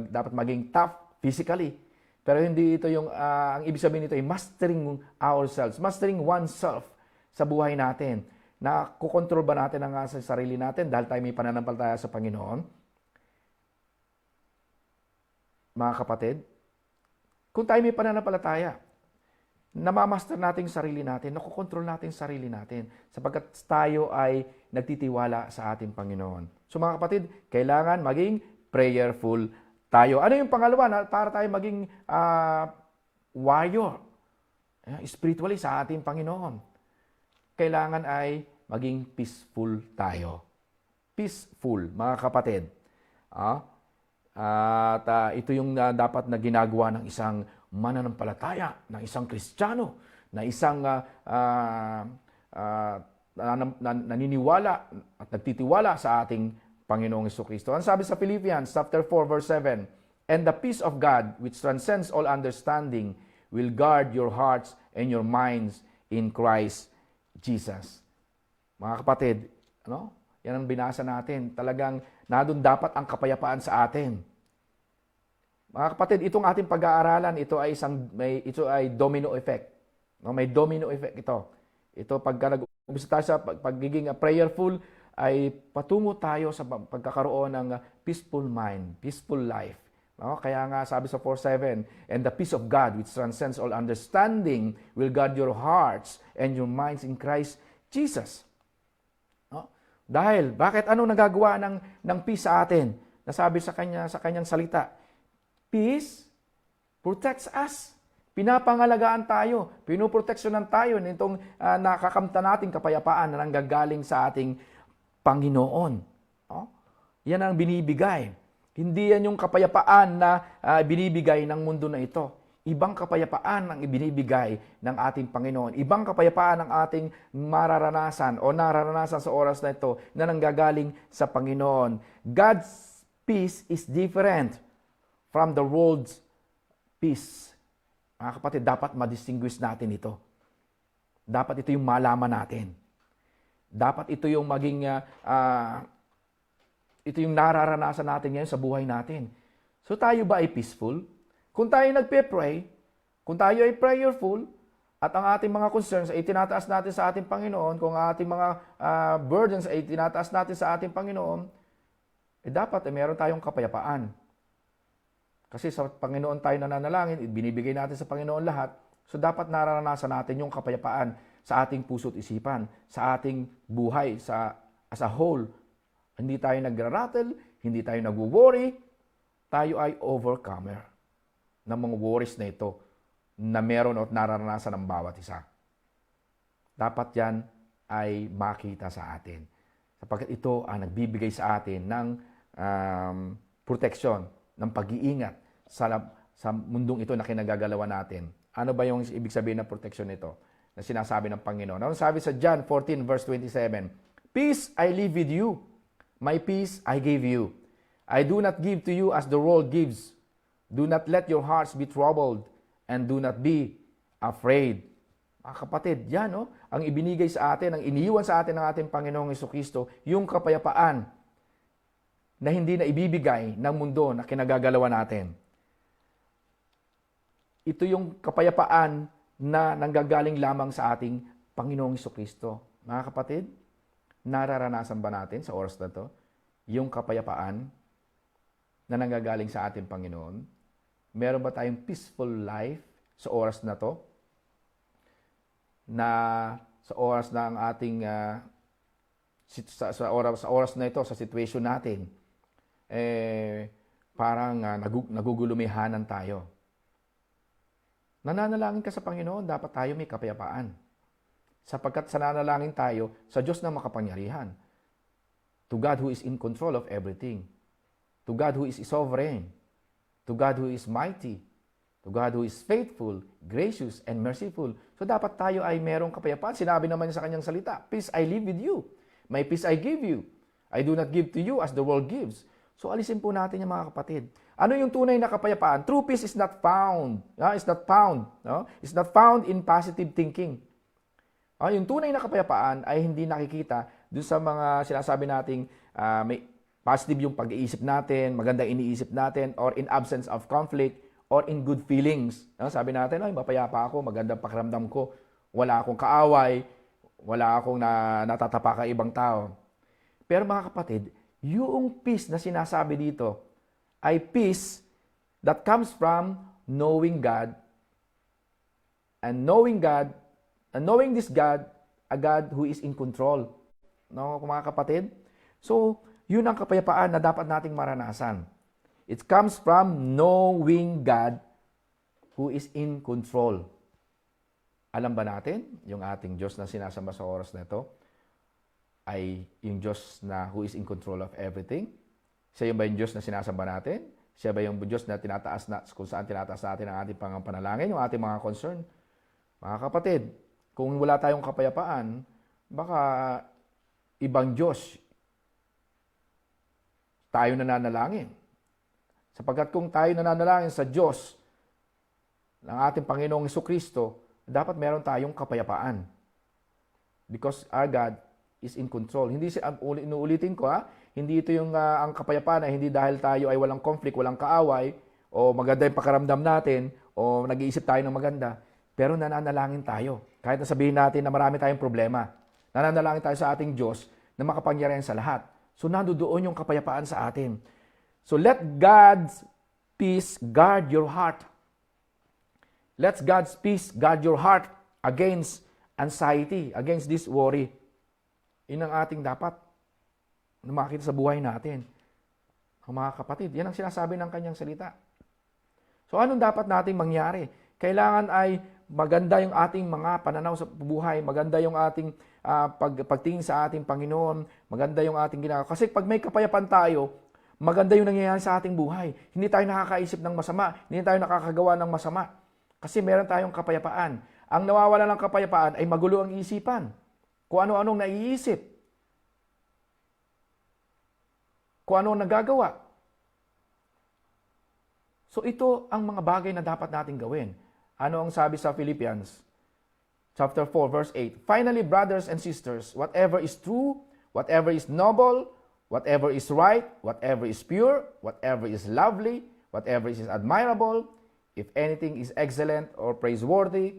dapat maging tough physically. Pero hindi ito yung, ang ibig sabihin nito ay mastering ourselves, mastering oneself sa buhay natin. Na kukontrol ba natin ang sa sarili natin dahil tayo may pananampalataya sa Panginoon? Mga kapatid, kung tayo may pananampalataya, namamaster natin yung sarili natin, nakukontrol natin yung sarili natin sapagkat tayo ay nagtitiwala sa ating Panginoon. So mga kapatid, kailangan maging prayerful tayo. Ano yung pangalawa para tayo maging warrior spiritually sa ating Panginoon? Kailangan ay maging peaceful tayo. Peaceful, mga kapatid. At ito yung dapat na ginagawa ng isang mananampalataya, ng isang Kristiyano, na isang naniniwala at nagtitiwala sa ating Panginoong Jesucristo. Ang sabi sa Philippians chapter 4 verse 7, "And the peace of God, which transcends all understanding, will guard your hearts and your minds in Christ Jesus." Mga kapatid, yan ang binasa natin. Talagang nadun dapat ang kapayapaan sa atin. Mga kapatid, itong ating pag-aaralan, ito ay domino effect. May domino effect ito. Ito pagka nag-umpisa tayo sa pagiging prayerful, ay patungo tayo sa pagkakaroon ng peaceful mind, peaceful life. Kaya nga sabi sa 4:7, "And the peace of God, which transcends all understanding, will guard your hearts and your minds in Christ Jesus." Dahil, bakit anong nagagawa ng peace sa atin? Nasabi sa kanyang salita, peace protects us. Pinapangalagaan tayo, pinoproteksyonan tayo nitong nakakamta nating kapayapaan na nanggagaling sa ating Panginoon. Yan ang binibigay. Hindi yan yung kapayapaan na binibigay ng mundo na ito. Ibang kapayapaan ang ibinibigay ng ating Panginoon. Ibang kapayapaan ang ating mararanasan o nararanasan sa oras na ito na nanggagaling sa Panginoon. God's peace is different from the world's peace. Mga kapatid, dapat ma-distinguish natin ito. Dapat ito yung malaman natin. Dapat ito yung maging, ito yung nararanasan natin ngayon sa buhay natin. So tayo ba ay peaceful? Kung tayo nagpe-pray, kung tayo ay prayerful, at ang ating mga concerns ay tinataas natin sa ating Panginoon, kung ang ating mga burdens ay tinataas natin sa ating Panginoon, dapat meron tayong kapayapaan. Kasi sa Panginoon tayo nananalangin, binibigay natin sa Panginoon lahat, so dapat nararanasan natin yung kapayapaan sa ating puso't isipan, sa ating buhay, as a whole. Hindi tayo nagra-rattle, hindi tayo nag-worry, tayo ay overcomer ng mga worries na ito na meron at nararanasan ng bawat isa. Dapat yan ay makita sa atin. Sapagkat ito ang nagbibigay sa atin ng proteksyon, ng pag-iingat sa mundong ito na kinagagalawan natin. Ano ba yung ibig sabihin ng proteksyon nito na sinasabi ng Panginoon? Ano sabi sa John 14 verse 27? "Peace I leave with you, my peace I give you. I do not give to you as the world gives. Do not let your hearts be troubled, and do not be afraid." Kapatid, yan, no? Ang ibinigay sa atin, ang iniwan sa atin ng ating Panginoong Jesucristo, yung kapayapaan na hindi na ibibigay ng mundo na kinagagalawan natin. Ito yung kapayapaan na nanggagaling lamang sa ating Panginoong Jesucristo. Mga kapatid, nararanasan ba natin sa oras na to yung kapayapaan na nanggagaling sa ating Panginoon? Meron ba tayong peaceful life sa oras na to? Na sa oras na ang ating sa oras na ito, sa situation natin, parang nagugulumihanan tayo. Nananalangin ka sa Panginoon, dapat tayo may kapayapaan. Sapagkat sa nanalangin tayo sa Diyos na makapangyarihan. To God who is in control of everything. To God who is sovereign. To God who is mighty. To God who is faithful, gracious, and merciful. So dapat tayo ay merong kapayapaan. Sinabi naman niya sa kanyang salita, peace I leave with you. My peace I give you. I do not give to you as the world gives. So alisin po natin yung mga kapatid. Ano yung tunay na kapayapaan? True peace is not found. It's not found. No? It's not found in positive thinking. Yung tunay na kapayapaan ay hindi nakikita doon sa mga sinasabi nating may positive yung pag-iisip natin, magandang iniisip natin, or in absence of conflict, or in good feelings. Sabi natin, ay, mapayapa ako, magandang pakiramdam ko, wala akong kaaway, wala akong natatapa ka ibang tao. Pero mga kapatid, yung peace na sinasabi dito ay peace that comes from knowing God and knowing this God, a God who is in control. No, mga kapatid? So, yun ang kapayapaan na dapat nating maranasan. It comes from knowing God who is in control. Alam ba natin, yung ating Diyos na sinasamba sa oras na ito, ay yung Diyos na who is in control of everything? Siya ba yung Diyos na sinasamba natin? Siya ba yung Diyos na tinataas na, kung saan tinataas natin ang ating panalangin, yung ating mga concern? Mga kapatid, kung wala tayong kapayapaan, baka ibang Diyos tayo nananalangin. Sapagkat kung tayo nananalangin sa Diyos ng ating Panginoong Jesucristo, dapat meron tayong kapayapaan. Because our God is in control. Hindi inuulitin ko, hindi ito yung ang kapayapaan ay hindi dahil tayo ay walang conflict, walang kaaway, o maganda yung pakaramdam natin, o nag-iisip tayo ng maganda. Pero nananalangin tayo. Kahit na sabihin natin na marami tayong problema, nananalangin tayo sa ating Diyos na makapangyarihan sa lahat. So nandoon yung kapayapaan sa atin. So let God's peace guard your heart. Let God's peace guard your heart against anxiety, against this worry. Yun ang ating dapat na makita sa buhay natin. Ang mga kapatid, yan ang sinasabi ng kanyang salita. So anong dapat nating mangyari? Kailangan ay maganda yung ating mga pananaw sa buhay, maganda yung ating pagtingin sa ating Panginoon, maganda yung ating ginagawa. Kasi pag may kapayapaan tayo, maganda yung nangyayari sa ating buhay. Hindi tayo nakakaisip ng masama, hindi tayo nakakagawa ng masama. Kasi meron tayong kapayapaan. Ang nawawala ng kapayapaan ay magulo ang isipan. Kung ano-anong naiisip. Kung ano nagagawa. So ito ang mga bagay na dapat nating gawin. Ano ang sabi sa Philippians? Chapter 4, verse 8. Finally, brothers and sisters, whatever is true, whatever is noble, whatever is right, whatever is pure, whatever is lovely, whatever is admirable, if anything is excellent or praiseworthy,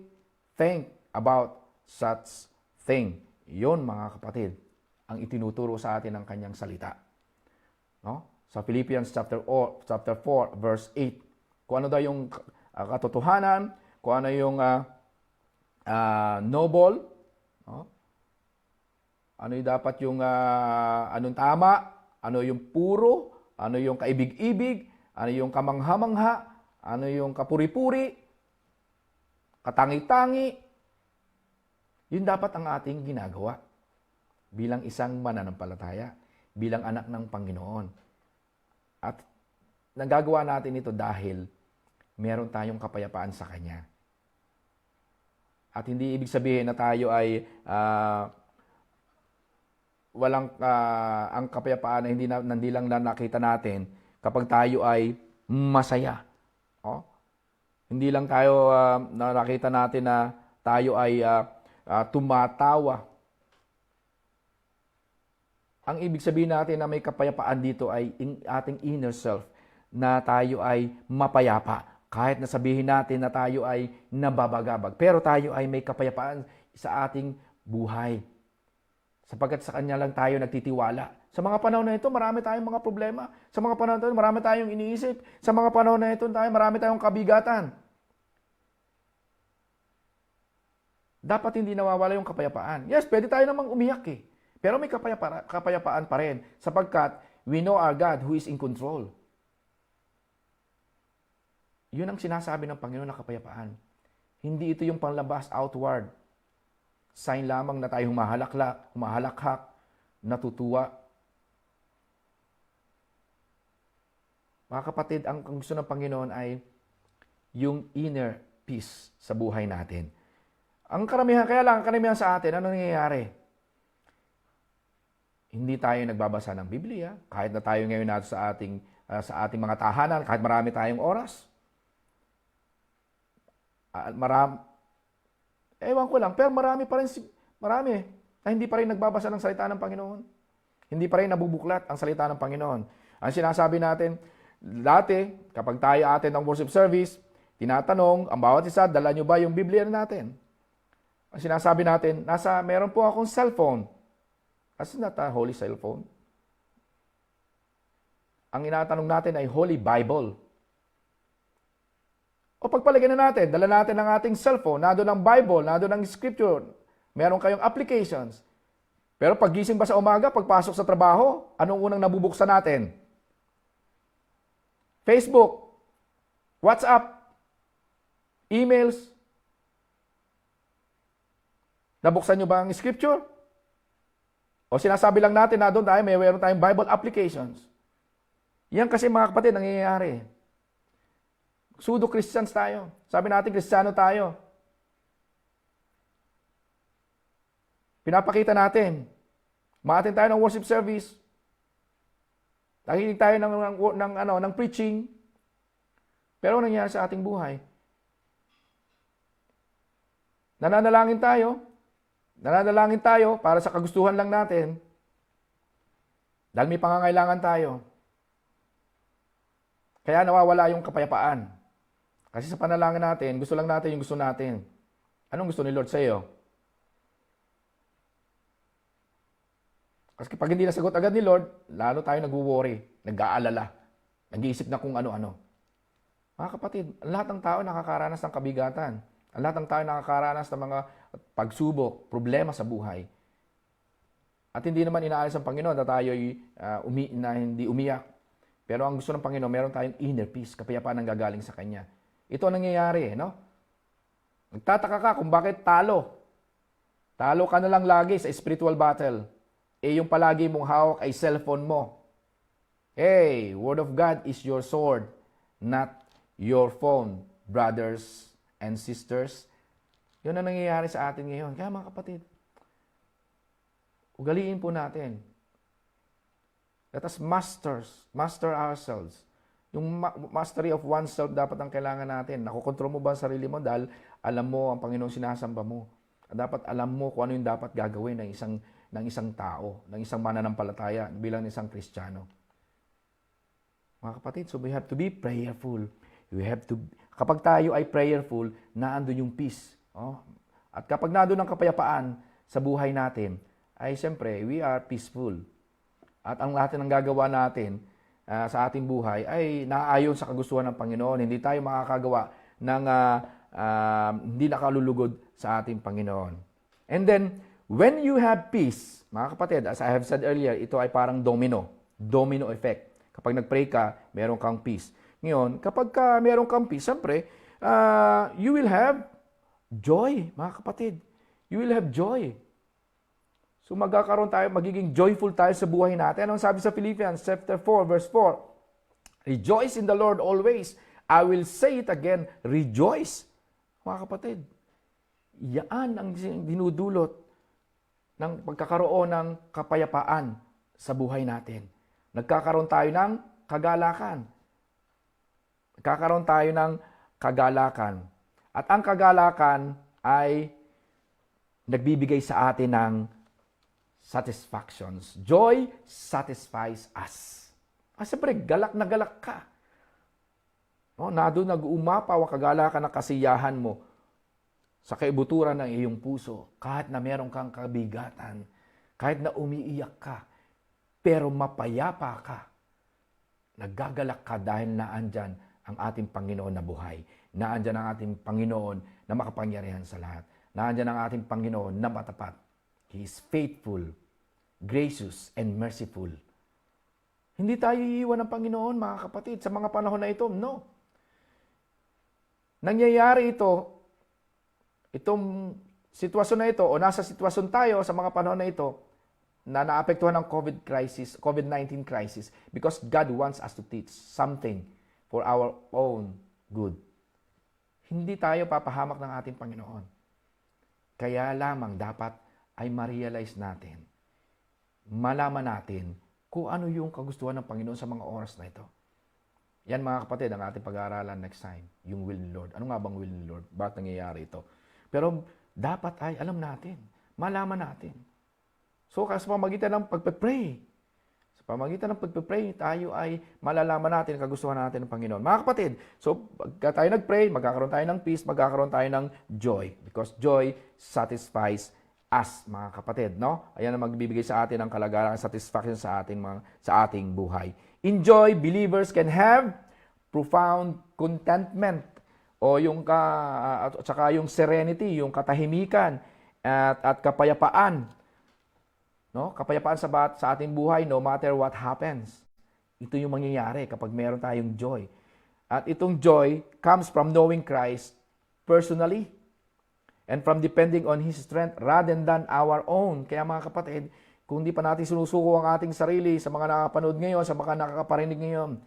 think about such thing. Yun, mga kapatid, ang itinuturo sa atin ng kanyang salita. No? Sa Philippians chapter 4, verse 8. Kung ano daw yung katotohanan, kung ano yung noble, no? Ano yung dapat yung anong tama, ano yung puro, ano yung kaibig-ibig, ano yung kamangha-mangha, ano yung kapuri-puri, katangi-tangi. Yun dapat ang ating ginagawa bilang isang mananampalataya, bilang anak ng Panginoon. At nagagawa natin ito dahil meron tayong kapayapaan sa Kanya. At hindi ibig sabihin na tayo ay walang ang kapayapaan na hindi lang na nakita natin kapag tayo ay masaya. Oh? Hindi lang tayo nakita natin na tayo ay tumatawa. Ang ibig sabihin natin na may kapayapaan dito ay ating inner self, na tayo ay mapayapa. Kahit na sabihin natin na tayo ay nababagabag, pero tayo ay may kapayapaan sa ating buhay. Sapagkat sa Kanya lang tayo nagtitiwala. Sa mga panahon na ito, marami tayong mga problema. Sa mga panahon na ito, marami tayong iniisip. Sa mga panahon na ito, marami tayong kabigatan. Dapat hindi nawawala yung kapayapaan. Yes, pwede tayo namang umiyak eh. Pero may kapayapaan pa rin sapagkat we know our God who is in control. Yun ang sinasabi ng Panginoon na kapayapaan. Hindi ito yung panlabas, outward. Sign lamang na tayo humahalakhak, natutuwa. Mga kapatid, ang gusto ng Panginoon ay yung inner peace sa buhay natin. Ang karamihan sa atin, ano nangyayari? Hindi tayo nagbabasa ng Biblia, kahit na tayo ngayon nato sa ating mga tahanan, kahit marami tayong oras. Ewan ko lang, pero marami na hindi pa rin nagbabasa ng salita ng Panginoon. Hindi pa rin nabubuklat ang salita ng Panginoon. Ang sinasabi natin, dati, kapag tayo atin ng worship service, tinatanong, ang bawat isa, dala nyo ba yung Biblia natin? Ang sinasabi natin, meron po akong cellphone. That's not a holy cellphone. Ang inatanong natin ay Holy Bible. O pagpalagyan na natin, dala natin ang ating cellphone, nandun ang Bible, nandun ang Scripture, meron kayong applications. Pero paggising ba sa umaga, pagpasok sa trabaho, anong unang nabubuksan natin? Facebook, WhatsApp, emails. Nabuksan nyo ba ang Scripture? O sinasabi lang natin na doon mayroon tayong Bible applications. Yan kasi mga kapatid, nangyayari. Pseudo-Christians tayo. Sabi natin, Kristiyano tayo. Pinapakita natin. Maatin tayo ng worship service. Nakikinig tayo ng preaching. Pero ano nangyayari sa ating buhay? Nananalangin tayo para sa kagustuhan lang natin. Dahil may pangangailangan tayo. Kaya nawawala yung kapayapaan. Kasi sa panalangin natin, gusto lang natin yung gusto natin. Anong gusto ni Lord sa iyo? Kasi kapag hindi nasagot agad ni Lord, lalo tayo nag-worry, nag-aalala, nag-iisip na kung ano-ano. Mga kapatid, lahat ng tao nakakaranas ng kabigatan. Ang lahat ng tao nakakaranas ng mga pagsubok, problema sa buhay. At hindi naman inaalis ang Panginoon na tayo hindi umiyak. Pero ang gusto ng Panginoon, meron tayong inner peace, kapayapaan ang gagaling sa Kanya. Ito ang nangyayari, no? Nagtataka ka kung bakit talo. Talo ka na lang lagi sa spiritual battle. Yung palagi mong hawak ay cellphone mo. Hey, Word of God is your sword, not your phone, brothers and sisters. Yun ang nangyayari sa atin ngayon. Kaya mga kapatid, ugaliin po natin. Let us master ourselves. Yung mastery of oneself dapat ang kailangan natin. Nakokontrol mo ba ang sarili mo dahil alam mo ang Panginoong sinasamba mo. Dapat alam mo kung ano yung dapat gagawin ng isang tao, ng isang mananampalataya bilang isang Kristiyano. Mga kapatid, so we have to be prayerful. Kapag tayo ay prayerful, naandun yung peace. Oh? At kapag naandun ang kapayapaan sa buhay natin, ay siyempre, we are peaceful. At ang lahat ng gagawa natin sa ating buhay ay naaayon sa kagustuhan ng Panginoon. Hindi tayo makakagawa ng hindi nakalulugod sa ating Panginoon. And then, when you have peace, mga kapatid, as I have said earlier, ito ay parang domino effect. Kapag nag-pray ka, meron kang peace. Ngayon, kapag meron kang peace, siyempre, you will have joy, mga kapatid. You will have joy. So magiging joyful tayo sa buhay natin. Anong sabi sa Philippians chapter 4, verse 4? Rejoice in the Lord always. I will say it again, rejoice. Mga kapatid, yan ang dinudulot ng pagkakaroon ng kapayapaan sa buhay natin. Nagkakaroon tayo ng kagalakan. Nagkakaroon tayo ng kagalakan. At ang kagalakan ay nagbibigay sa atin ng satisfactions. Joy satisfies us. Siyempre, galak na galak ka. No, doon nag-uumapaw ang kagalakan ng kasiyahan mo sa kaibuturan ng iyong puso, kahit na meron kang kabigatan, kahit na umiiyak ka, pero mapayapa ka. Nagagalak ka dahil naandyan ang ating Panginoon na buhay. Naandyan ang ating Panginoon na makapangyarihan sa lahat. Naandyan ang ating Panginoon na matapat. He is faithful, gracious, and merciful. Hindi tayo iiwan ng Panginoon, mga kapatid, sa mga panahon na ito. No. Nangyayari itong sitwasyon na ito, o nasa sitwasyon tayo sa mga panahon na ito, na naapektuhan ng COVID-19 crisis, because God wants us to teach something for our own good. Hindi tayo papahamak ng ating Panginoon. Kaya lamang dapat ay ma-realize natin, malaman natin kung ano yung kagustuhan ng Panginoon sa mga oras na ito. Yan mga kapatid, ang ating pag-aaralan next time, yung will ni Lord. Ano nga bang will ni Lord? Bakit nangyayari ito? Pero dapat ay alam natin, malaman natin. So, sa pamagitan ng pagpe-pray, tayo ay malalaman natin ang kagustuhan natin ng Panginoon. Mga kapatid, so pagka tayo nag-pray, magkakaroon tayo ng peace, magkakaroon tayo ng joy. Because joy satisfies us, mga kapatid. No? Ayan ang magbibigay sa atin ng kalagaran, satisfaction sa ating buhay. In joy, believers can have profound contentment, o at saka yung serenity, yung katahimikan at kapayapaan. No? Kapayapaan sa ating buhay no matter what happens. Ito yung mangyayari kapag meron tayong joy. At itong joy comes from knowing Christ personally and from depending on His strength rather than our own. Kaya mga kapatid, kung di pa natin sinusuko ang ating sarili sa mga nakapanood ngayon, sa mga nakakaparinig ngayon,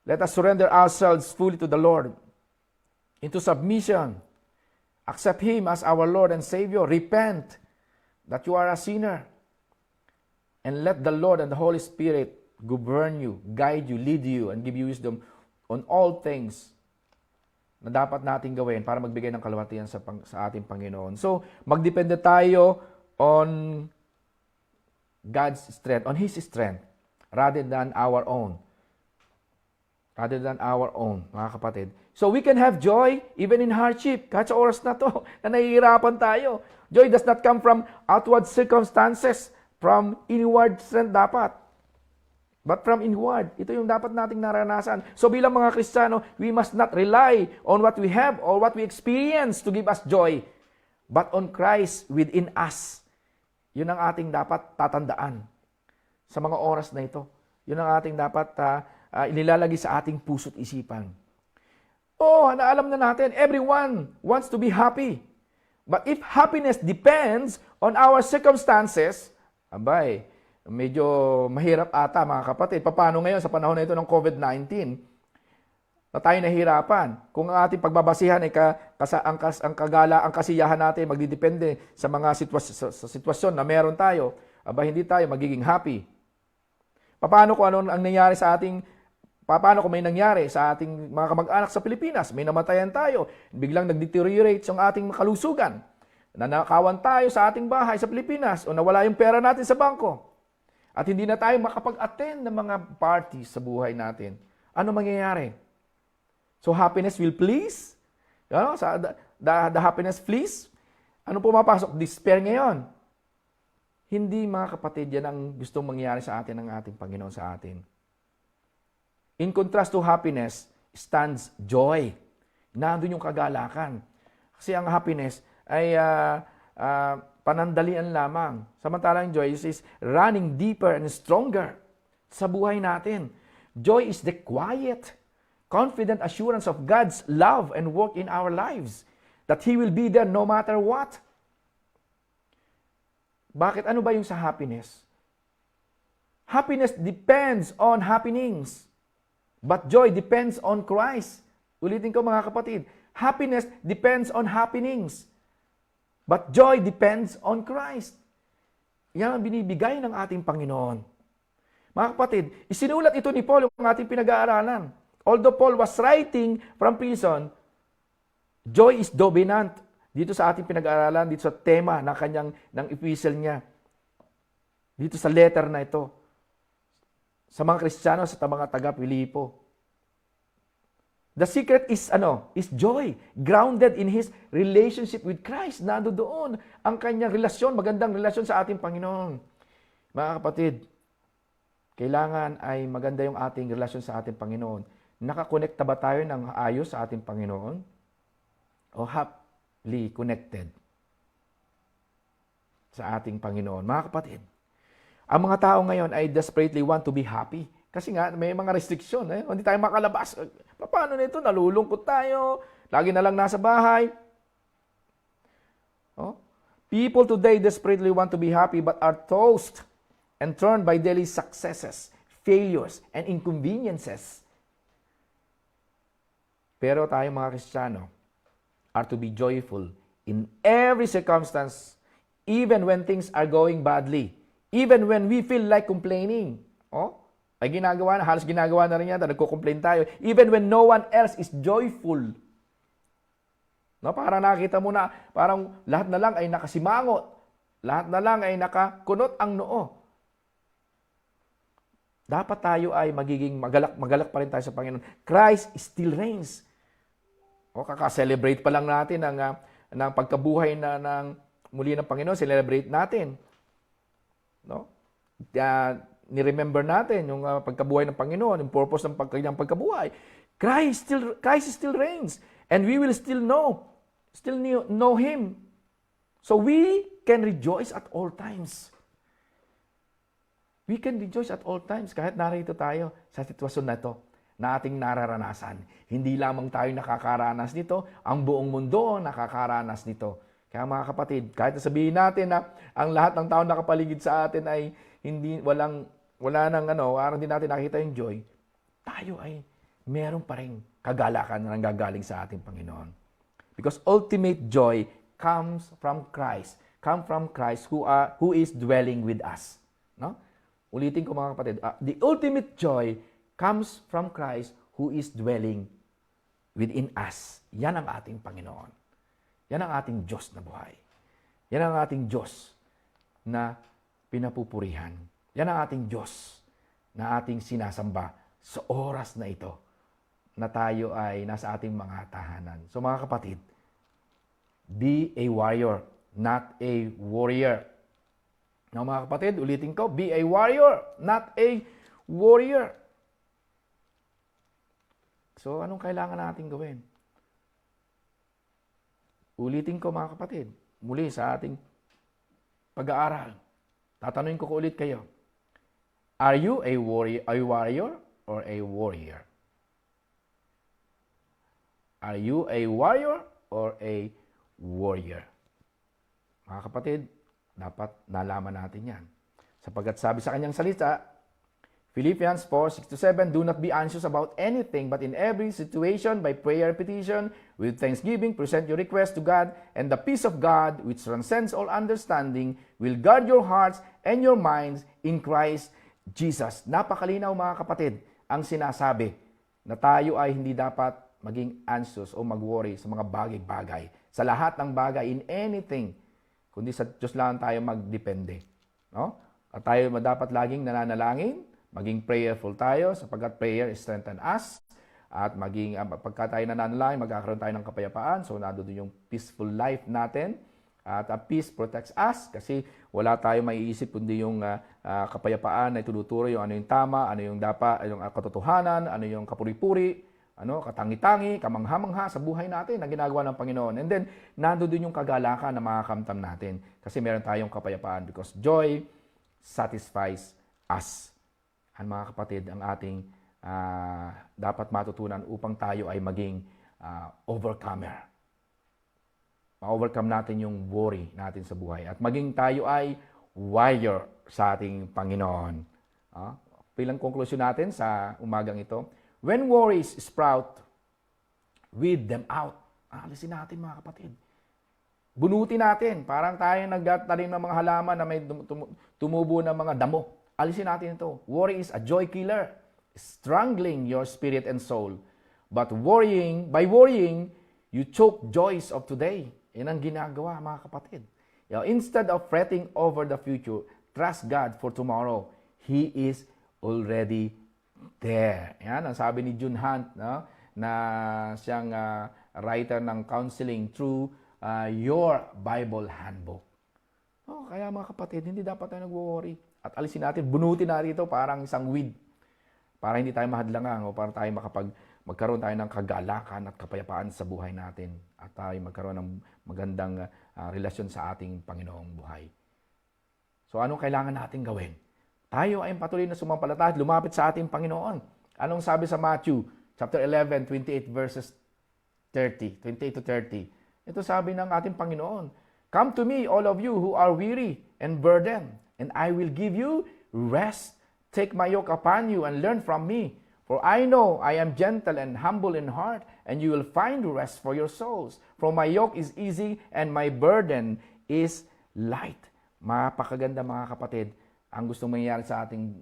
let us surrender ourselves fully to the Lord into submission. Accept Him as our Lord and Savior. Repent that you are a sinner. And let the Lord and the Holy Spirit govern you, guide you, lead you, and give you wisdom on all things na dapat nating gawin para magbigay ng kaluwalhatian sa ating Panginoon. So, magdepende tayo on God's strength, on His strength, rather than our own. Rather than our own, mga kapatid. So, we can have joy even in hardship. Kahit sa oras na to, na nahihirapan tayo. Joy does not come from outward circumstances, from inward strength dapat. But from inward. Ito yung dapat nating naranasan. So bilang mga Kristiyano, we must not rely on what we have or what we experience to give us joy, but on Christ within us. Yun ang ating dapat tatandaan sa mga oras na ito. Yun ang ating dapat inilalagay sa ating puso't isipan. Naalam na natin, everyone wants to be happy. But if happiness depends on our circumstances, medyo mahirap ata mga kapatid. Paano ngayon sa panahon na ito ng COVID-19 na tayo nahihirapan? Kung ang ating pagbabasihan ay ang kasiyahan natin magdidepende sa mga sitwasyon na meron tayo, hindi tayo magiging happy. Paano kung ano ang nangyari sa ating Paano kung may nangyari sa ating mga kamag-anak sa Pilipinas? May namatayan tayo, biglang nag-deteriorate yung ating kalusugan. Nanakawan tayo sa ating bahay sa Pilipinas o nawala yung pera natin sa bangko. At hindi na tayo makapag-attend ng mga parties sa buhay natin. Ano mangyayari? So happiness will please? The happiness please? Ano pumapasok? Despair ngayon. Hindi mga kapatid, yan ang gustong mangyari sa atin ng ating Panginoon sa atin. In contrast to happiness, stands joy. Nandun yung kagalakan. Kasi ang happiness ay panandalian lamang. Samantalang joy is running deeper and stronger sa buhay natin. Joy is the quiet, confident assurance of God's love and work in our lives. That He will be there no matter what. Bakit? Ano ba yung sa happiness? Happiness depends on happenings. But joy depends on Christ. Ulitin ko mga kapatid. Happiness depends on happenings. But joy depends on Christ. Yan ang binibigay ng ating Panginoon. Mga kapatid, isinulat ito ni Paul yung ating pinag-aaralan. Although Paul was writing from prison, joy is dominant. dito sa ating pinag-aaralan, dito sa tema ng epistle niya, dito sa letter na ito, sa mga Kristiyano, sa mga taga-Pilipo. The secret is joy, grounded in his relationship with Christ. Nando doon ang kanyang relasyon, magandang relasyon sa ating Panginoon. Mga kapatid, kailangan ay maganda yung ating relasyon sa ating Panginoon. Nakakonekta ba tayo ng ayos sa ating Panginoon? O happily connected sa ating Panginoon? Mga kapatid, ang mga tao ngayon ay desperately want to be happy. Kasi nga, may mga restriction. Hindi tayo makalabas. Paano nito? Nalulungkot tayo. Lagi na lang nasa bahay. People today desperately want to be happy but are tossed and turned by daily successes, failures, and inconveniences. Pero tayo mga Kristiyano are to be joyful in every circumstance, even when things are going badly, even when we feel like complaining. Ay ginagawa na, halos ginagawa na rin yata, nagko-complain tayo. Even when no one else is joyful. Parang nakita mo na, parang lahat na lang ay nakasimangot. Lahat na lang ay nakakunot ang noo. Dapat tayo ay magiging magalak pa rin tayo sa Panginoon. Christ still reigns. Kaka-celebrate pa lang natin ng pagkabuhay ng muli ng Panginoon. Celebrate natin. Ni-remember natin yung pagkabuhay ng Panginoon, yung purpose ng kanyang pagkabuhay. Christ still reigns. And we will still know Him. So we can rejoice at all times. We can rejoice at all times kahit narito tayo sa sitwasyon na ito na ating nararanasan. Hindi lamang tayo nakakaranas nito, ang buong mundo nakakaranas nito. Kaya mga kapatid, kahit sabihin natin na ang lahat ng tao nakapaligid sa atin ay wala nang parang hindi natin nakita yung joy, tayo ay meron pa rin kagalakan na nanggagaling sa ating Panginoon. Because ultimate joy comes from Christ. Come from Christ who is dwelling with us. Ulitin ko mga kapatid, the ultimate joy comes from Christ who is dwelling within us. Yan ang ating Panginoon. Yan ang ating Diyos na buhay. Yan ang ating Diyos na pinapupurihan. Yan ang ating Diyos na ating sinasamba sa oras na ito na tayo ay nasa ating mga tahanan. So mga kapatid, be a warrior, not a warrior. Now mga kapatid, ulitin ko, be a warrior, not a warrior. So anong kailangan natin gawin? Ulitin ko mga kapatid, muli sa ating pag-aaral. Tatanungin ko ulit kayo. Are you a warrior or a warrior? Are you a warrior or a warrior? Mga kapatid, dapat nalaman natin yan. Sapagkat sabi sa kanyang salita, Philippians 4:6-7, do not be anxious about anything, but in every situation, by prayer and petition, with thanksgiving, present your request to God, and the peace of God, which transcends all understanding, will guard your hearts and your minds in Christ Jesus. Napakalinaw mga kapatid ang sinasabi na tayo ay hindi dapat maging anxious o mag-worry sa mga bagay-bagay. Sa lahat ng bagay, in anything, kundi sa Diyos lang tayo magdepende. At tayo dapat laging nananalangin, maging prayerful tayo sapagkat prayer strengthen us. At pagka tayo nananalangin, magkakaroon tayo ng kapayapaan. So, nandoon yung peaceful life natin. At peace protects us kasi wala tayong maiisip kundi yung kapayapaan na ituturo yung ano yung tama, ano yung dapat, yung katotohanan, ano yung kapuri-puri, katangi-tangi, kamangha-mangha sa buhay natin na ginagawa ng Panginoon. And then, nandoon yung kagalakan na makakamtam natin kasi meron tayong kapayapaan because joy satisfies us. Mga kapatid, ang ating dapat matutunan upang tayo ay maging overcomer. Ma-overcome natin yung worry natin sa buhay. At maging tayo ay warrior sa ating Panginoon. Bilang konklusyon natin sa umagang ito, when worries sprout, weed them out. Alisin natin mga kapatid. Bunuti natin. Parang tayo nagtanim ng mga halaman na may tumubo ng mga damo. Alisin natin ito. Worry is a joy killer, strangling your spirit and soul. But by worrying, you choke joys of today. Yan ang ginagawa, mga kapatid. Instead of fretting over the future, trust God for tomorrow. He is already there. Yan ang sabi ni June Hunt, no? Na siyang writer ng counseling through your Bible handbook. Kaya mga kapatid, hindi dapat tayo nag-worry. At alisin natin, bunutin natin ito parang isang weed. Para hindi tayo mahadlangan o para tayo magkaroon tayo ng kagalakan at kapayapaan sa buhay natin. At tayo magkaroon ng magandang relasyon sa ating Panginoong buhay. So anong kailangan natin gawin? Tayo ay patuloy na sumampalataya at lumapit sa ating Panginoon. Anong sabi sa Matthew chapter 11, 28 verses 30, 28 to 30? Ito sabi ng ating Panginoon, "Come to me, all of you who are weary and burdened, and I will give you rest. Take my yoke upon you and learn from me. For I know I am gentle and humble in heart, and you will find rest for your souls. For my yoke is easy and my burden is light." Mapakaganda mga kapatid, ang gustong mangyayari sa atin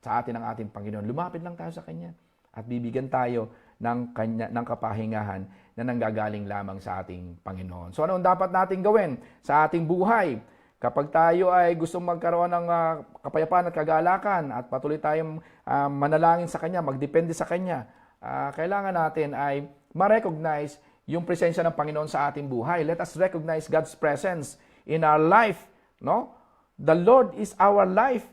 ng ating Panginoon. Lumapit lang tayo sa Kanya at bibigyan tayo ng kapahingahan na nanggagaling lamang sa ating Panginoon. So ano ang dapat natin gawin sa ating buhay? Kapag tayo ay gusto magkaroon ng kapayapaan at kagalakan at patuloy tayong manalangin sa Kanya, magdepende sa Kanya, kailangan natin ay ma-recognize yung presensya ng Panginoon sa ating buhay. Let us recognize God's presence in our life. No? The Lord is our life.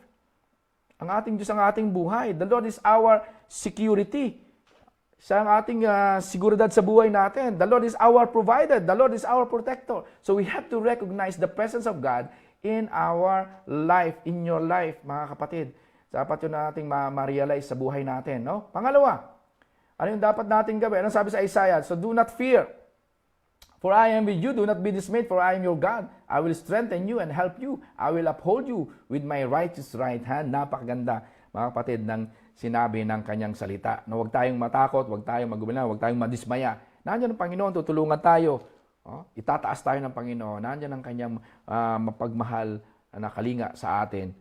Ang ating Diyos ang ating buhay. The Lord is our security. Siya ang ating seguridad sa buhay natin. The Lord is our provider. The Lord is our protector. So we have to recognize the presence of God in our life, in your life, mga kapatid. Dapat yun nating ma-realize sa buhay natin. No? Pangalawa, ano yung dapat natin gawin? Anong sabi sa Isaiah? So do not fear. For I am with you, do not be dismayed, for I am your God. I will strengthen you and help you. I will uphold you with my righteous right hand. Napakaganda, mga kapatid, ng sinabi ng kanyang salita. Na huwag tayong matakot, huwag tayong magubila, huwag tayong madismaya. Nandiyan ang Panginoon, tutulungan tayo. Itataas tayo ng Panginoon. Nandiyan ang kanyang mapagmahal na kalinga sa atin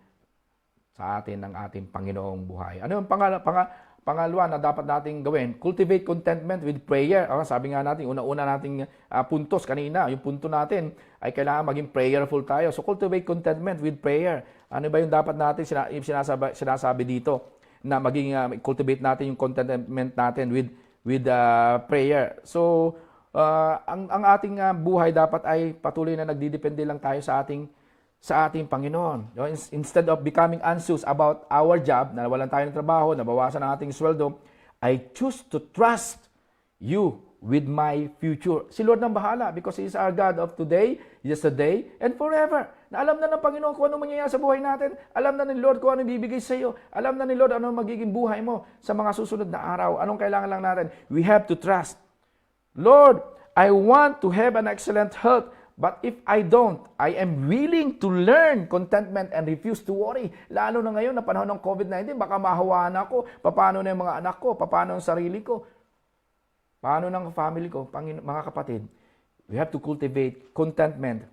ng ating Panginoong buhay. Ano yung pangalawa na dapat nating gawin? Cultivate contentment with prayer. Sabi nga natin, una-una nating puntos kanina. Yung punto natin ay kailangan maging prayerful tayo. So cultivate contentment with prayer. Ano ba yung dapat natin sinasabi dito? Na maging cultivate natin yung contentment natin with prayer. So ang ating buhay dapat ay patuloy na nagdidepende lang tayo sa ating Panginoon. Instead of becoming anxious about our job, na walan tayo ng trabaho, nabawasan ang ating sweldo, I choose to trust you with my future. Si Lord nang bahala because He is our God of today, yesterday, and forever. Na alam na ng Panginoon kung ano mangyayari sa buhay natin. Alam na ni Lord kung ano bibigay sa iyo. Alam na ni Lord ano magiging buhay mo sa mga susunod na araw. Anong kailangan lang natin? We have to trust. Lord, I want to have an excellent health. But if I don't, I am willing to learn contentment and refuse to worry. Lalo na ngayon na panahon ng COVID-19, baka mahawaan ako. Paano na yung mga anak ko? Paano ang sarili ko? Paano ng family ko? Mga kapatid, we have to cultivate contentment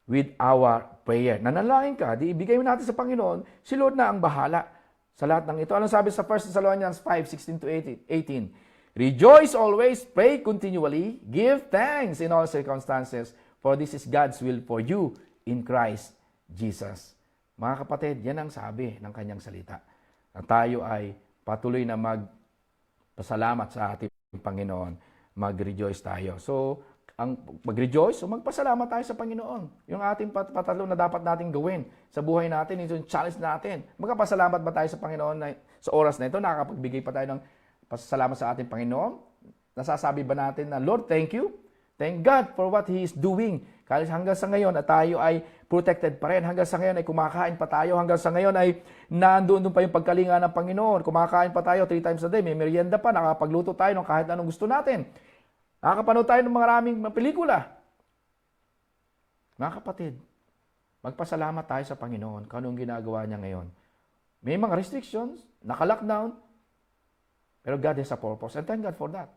with our prayer. Nanalangin ka, di ibigay mo natin sa Panginoon, si Lord na ang bahala sa lahat ng ito. Anong sabi sa 1 Thessalonians 5:16 to 18? Rejoice always, pray continually, give thanks in all circumstances, for this is God's will for you in Christ Jesus. Mga kapatid, yan ang sabi ng kanyang salita. Na tayo ay patuloy na magpasalamat sa ating Panginoon. Mag-rejoice tayo. So, ang mag-rejoice, so magpasalamat tayo sa Panginoon. Yung ating patalo na dapat nating gawin sa buhay natin, yung challenge natin. Magpasalamat ba tayo sa Panginoon sa oras na ito? Nakakapagbigay pa tayo ng pasasalamat sa ating Panginoon? Nasasabi ba natin na, Lord, thank you? Thank God for what He is doing. Kahit hanggang sa ngayon at tayo ay protected pa rin. Hanggang sa ngayon ay kumakain pa tayo. Hanggang sa ngayon ay nandoon pa yung pagkalinga ng Panginoon. Kumakain pa tayo 3 times a day. May merienda pa. Nakapagluto tayo ng kahit anong gusto natin. Nakakapanood tayo ng maraming pelikula. Mga kapatid, magpasalamat tayo sa Panginoon kung anong ginagawa niya ngayon. May mga restrictions, naka-lockdown, pero God has a purpose. And thank God for that.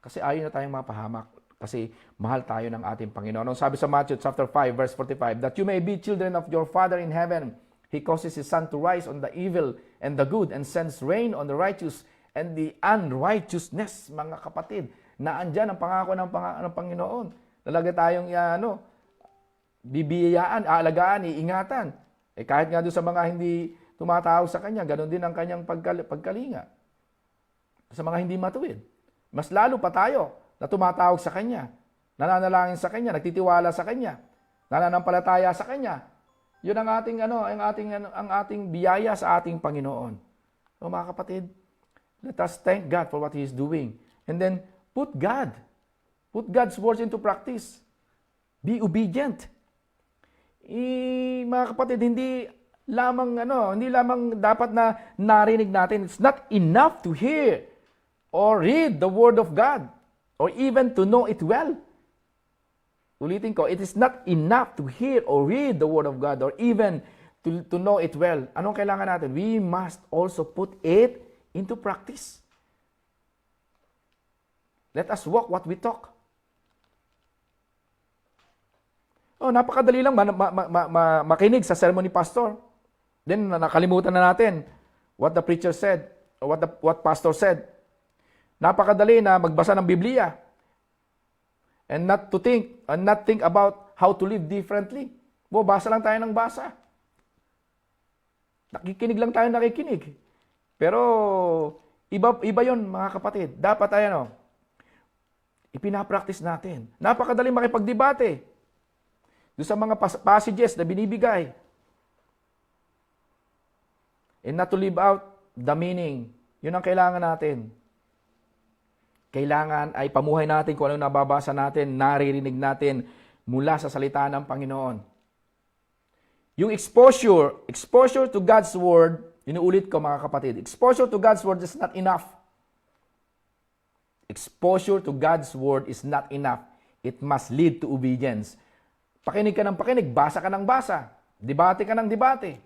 Kasi ayaw na tayong mapahamak. Kasi mahal tayo ng ating Panginoon. Ang sabi sa Matthew chapter 5, verse 45, that you may be children of your Father in heaven. He causes His sun to rise on the evil and the good and sends rain on the righteous and the unrighteousness. Mga kapatid, na andyan ang pangako ng Panginoon Talaga tayong bibiyayaan, aalagaan, iingatan. Kahit nga doon sa mga hindi tumatawag sa Kanya, ganoon din ang Kanyang pagkalinga. Sa mga hindi matuwid. Mas lalo pa tayo na tumatawag sa Kanya, nananalangin sa Kanya, nagtitiwala sa Kanya, nananampalataya sa Kanya. Yun ang ating biyaya sa ating Panginoon. So mga kapatid, let us thank God for what He is doing. And then, put God's words into practice. Be obedient. Mga kapatid, hindi lamang dapat na narinig natin. It's not enough to hear or read the Word of God or even to know it well. Ulitin ko, it is not enough to hear or read the Word of God or even to know it well. Anong kailangan natin? We must also put it into practice. Let us walk what we talk. Napakadali lang makinig sa sermon ni pastor. Then nakalimutan na natin what the preacher said or what pastor said. Napakadali na magbasa ng Biblia and not think about how to live differently. Basa lang tayo ng basa. Nakikinig lang tayo nakikinig. Pero iba 'yon, mga kapatid. Dapat tayo ipinapractice natin. Napakadali makipagdebate. Doon sa mga passages na binibigay. And not to leave out the meaning. Yun ang kailangan natin. Kailangan ay pamuhay natin kung ano nababasa natin, naririnig natin mula sa salita ng Panginoon. Yung exposure to God's Word, inuulit ko mga kapatid, exposure to God's Word is not enough. Exposure to God's Word is not enough. It must lead to obedience. Pakinig ka ng pakinig, basa ka ng basa, debate ka ng debate.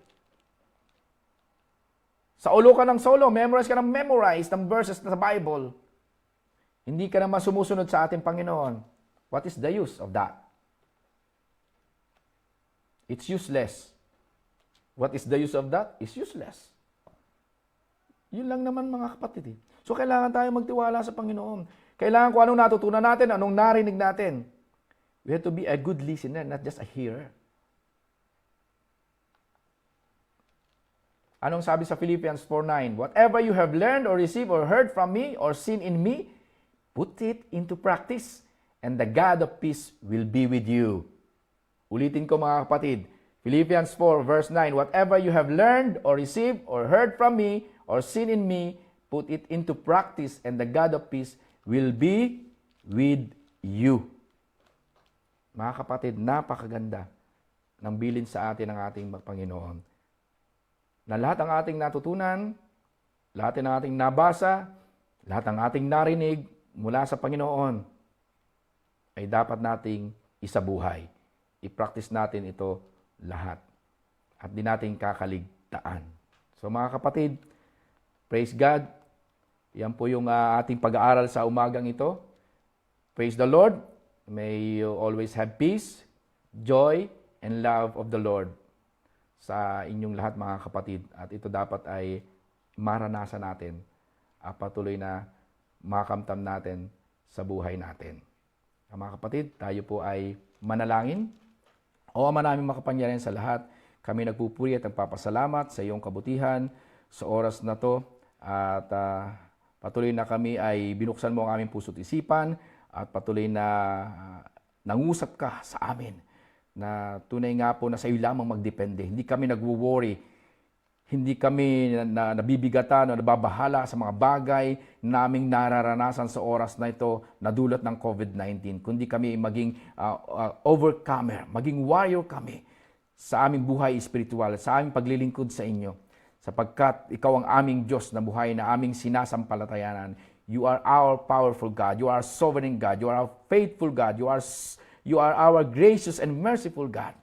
Saulo ka ng solo, memorize ka ng memorize ng verses sa Bible. Hindi ka naman sumusunod sa ating Panginoon. What is the use of that? It's useless. What is the use of that? It's useless. Yun lang naman mga kapatid. So kailangan tayo magtiwala sa Panginoon. Kailangan kung anong natutunan natin, anong narinig natin. We have to be a good listener, not just a hearer. Anong sabi sa Philippians 4:9? Whatever you have learned or received or heard from me or seen in me, put it into practice, and the God of peace will be with you. Ulitin ko mga kapatid. Philippians 4 verse 9, whatever you have learned or received or heard from me or seen in me, put it into practice, and the God of peace will be with you. Mga kapatid, napakaganda ng bilin sa atin ng ating Panginoon. Na lahat ng ating natutunan, lahat ng ating nabasa, lahat ng ating narinig mula sa Panginoon, ay dapat nating isabuhay. I-practice natin ito lahat. At di natin kakaligtaan. So mga kapatid, praise God. Yan po yung ating pag-aaral sa umagang ito. Praise the Lord. May you always have peace, joy, and love of the Lord sa inyong lahat mga kapatid. At ito dapat ay maranasan natin at patuloy na makamtam natin sa buhay natin. Mga kapatid, tayo po ay manalangin. O Ama namin makapangyarihan sa lahat, kami nagpupuri at nagpapasalamat sa iyong kabutihan sa oras na to. At patuloy na kami ay binuksan mo ang aming puso't isipan at patuloy na nangusap ka sa amin na tunay nga po na sa iyo lamang magdepende. Hindi kami nagwo-worry, hindi kami nabibigatan o nababahala sa mga bagay na aming nararanasan sa oras na ito na dulot ng COVID-19. Kundi kami maging overcomer, maging warrior kami sa aming buhay espiritual, sa aming paglilingkod sa inyo. Sapagkat ikaw ang aming Diyos na buhay na aming sinasampalatayanan. You are our powerful God. You are sovereign God. You are our faithful God. You are our gracious and merciful God.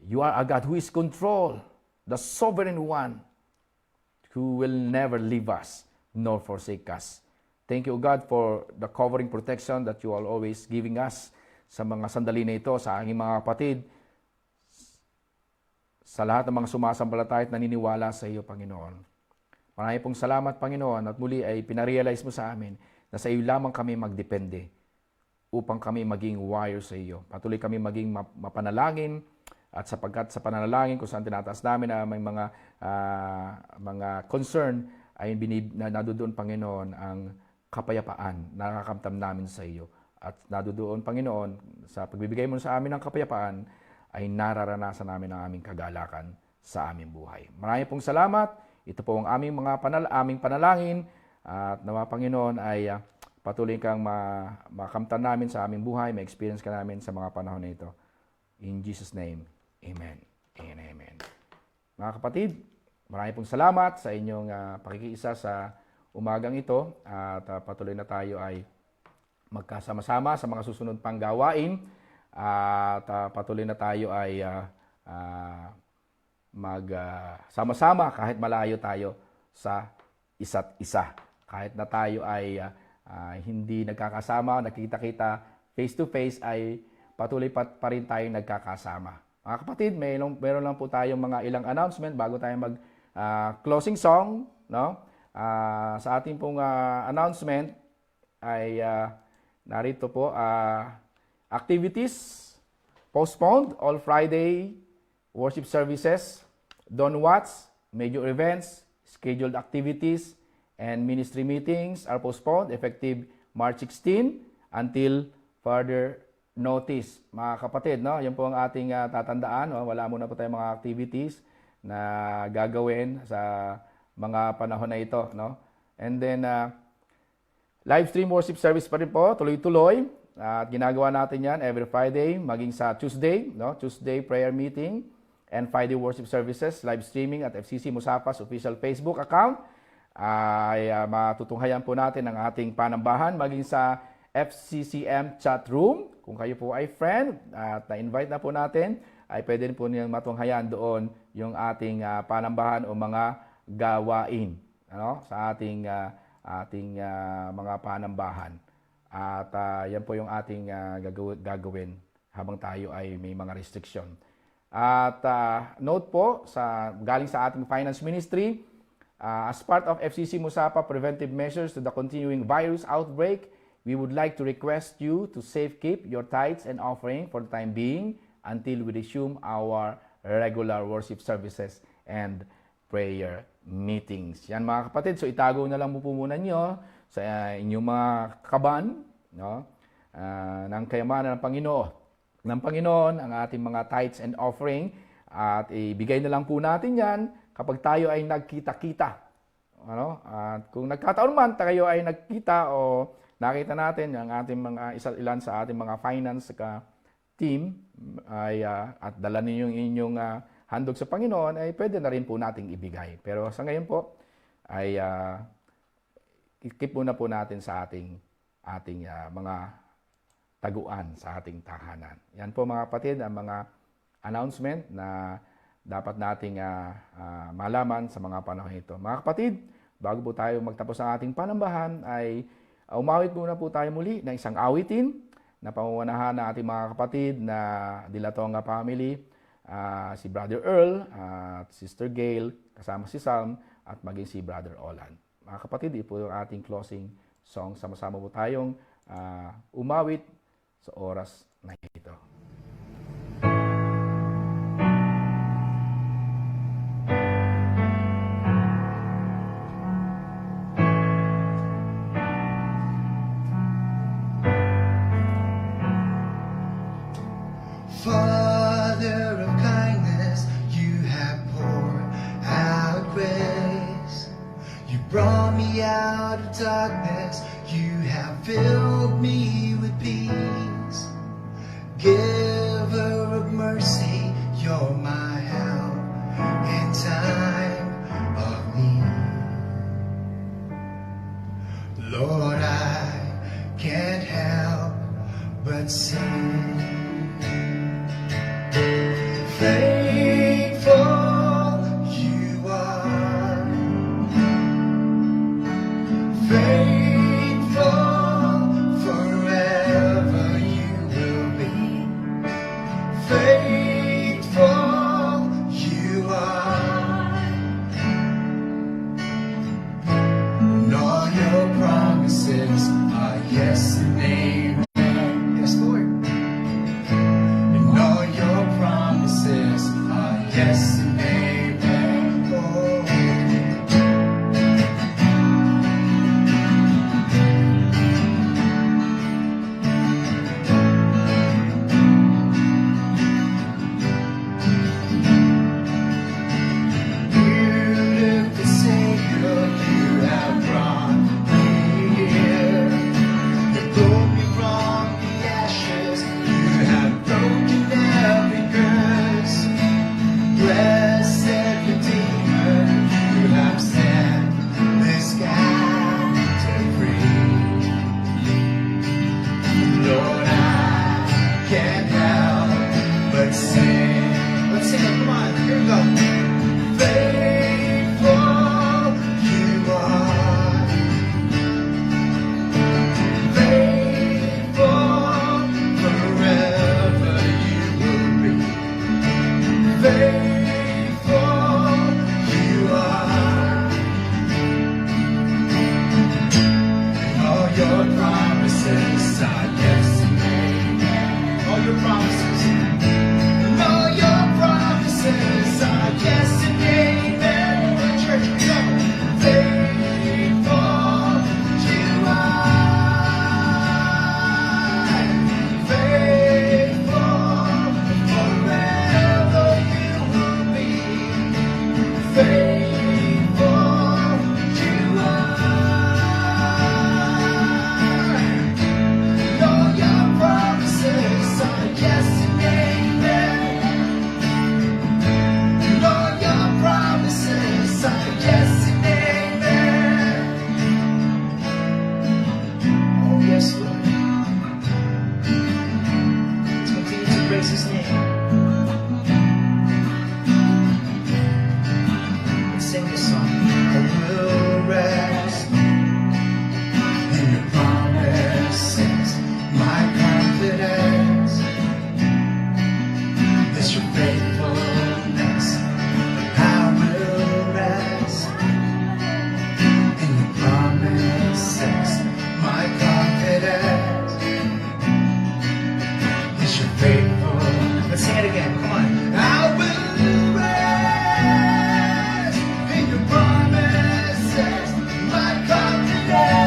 You are a God who is control, the sovereign one, who will never leave us nor forsake us. Thank you, God, for the covering protection that you are always giving us sa mga sandali na ito, sa aking mga kapatid, sa lahat ng mga sumasampalataya at naniniwala sa iyo, Panginoon. Marami pong salamat, Panginoon, at muli ay pinarealize mo sa amin na sa iyo lamang kami magdepende upang kami maging wire sa iyo. Patuloy kami maging mapanalangin, at sapagkat sa pananalangin kung saan tinataas namin na may mga concern ay nadudoon, Panginoon, ang kapayapaan na nakakamtam namin sa iyo. At nadudoon, Panginoon, sa pagbibigay mo sa amin ng kapayapaan ay nararanasan namin ang aming kagalakan sa aming buhay. Marami pong salamat. Ito po ang aming aming panalangin, at nawa, Panginoon, ay patuloy kang makamtan namin sa aming buhay, ma-experience ka namin sa mga panahon na ito. In Jesus' name, Amen and Amen. Mga kapatid, marami pong salamat sa inyong pakikiisa sa umagang ito, at patuloy na tayo ay magkasama-sama sa mga susunod pang gawain, at patuloy na tayo ay magsama-sama kahit malayo tayo sa isa't isa. Kahit na tayo ay hindi nagkakasama, nakita-kita face-to-face, ay patuloy pa rin tayong nagkakasama. Mga kapatid, meron lang po tayong mga ilang announcement bago tayo mag-closing song. No? Sa ating pong announcement ay narito po, activities postponed, all Friday worship services, don't watch, major events, scheduled activities, and ministry meetings are postponed effective March 16 until further notice. Mga kapatid, no? Yan po ang ating tatandaan. No? Wala muna po tayong mga activities na gagawin sa mga panahon na ito. No? And then, live stream worship service pa rin po, tuloy-tuloy. At ginagawa natin yan every Friday, maging sa Tuesday, no? Tuesday prayer meeting, and Friday worship services, live streaming at FCC Musapas official Facebook account. Ay matutunghayan po natin ang ating panambahan maging sa FCCM chat room. Kung kayo po ay friend at na-invite na po natin, ay pwede rin po niyang matunghayan doon yung ating panambahan o mga gawain, ano, sa ating mga panambahan. At yan po yung ating gagawin habang tayo ay may mga restriction. At note po, galing sa ating finance ministry, as part of FCC Musapa preventive measures to the continuing virus outbreak, we would like to request you to safekeep your tithes and offering for the time being until we resume our regular worship services and prayer meetings. Yan mga kapatid, so itago na lang po muna nyo sa inyong mga kaban, no? Ng kayamanan ng Panginoon ang ating mga tithes and offering, at ibigay na lang po natin yan kapag tayo ay nagkita-kita. Ano? At kung nagkataon man tayo ay nagkita o nakita natin ang ating mga ilan sa ating mga finance team ay at dala ninyo yung inyong handog sa Panginoon, ay pwede na rin po nating ibigay. Pero sa ngayon po ay keep muna po natin sa ating mga taguan sa ating tahanan. Yan po mga kapatid ang mga announcement na dapat nating malaman sa mga panahon ito. Mga kapatid, bago po tayo magtapos ang ating panambahan, ay umawit muna po tayo muli ng isang awitin na pamumunahan ng ating mga kapatid na Dilatonga family, si Brother Earl at Sister Gail, kasama si Sam at maging si Brother Olan. Mga kapatid, ito po yung ating closing song. Sama-sama po tayong umawit sa oras na ito. Father of kindness, you have poured out grace. You brought me out of darkness, you have filled me with peace. Giver of mercy, you're my help in time of need. Lord, I can't help but sing. Faithful you are, faithful forever you will be, faithful faithful you are. Lord, your promises are yes and amen. Lord, your promises are yes and amen. Oh, yes, Lord. Let's continue to praise His name. Let's sing this song. I will rest in your promises. My confidence is your faithfulness. I will rest in your promises. My confidence is your faithfulness. Let's sing it again. Come on. I will rest in your promises. My confidence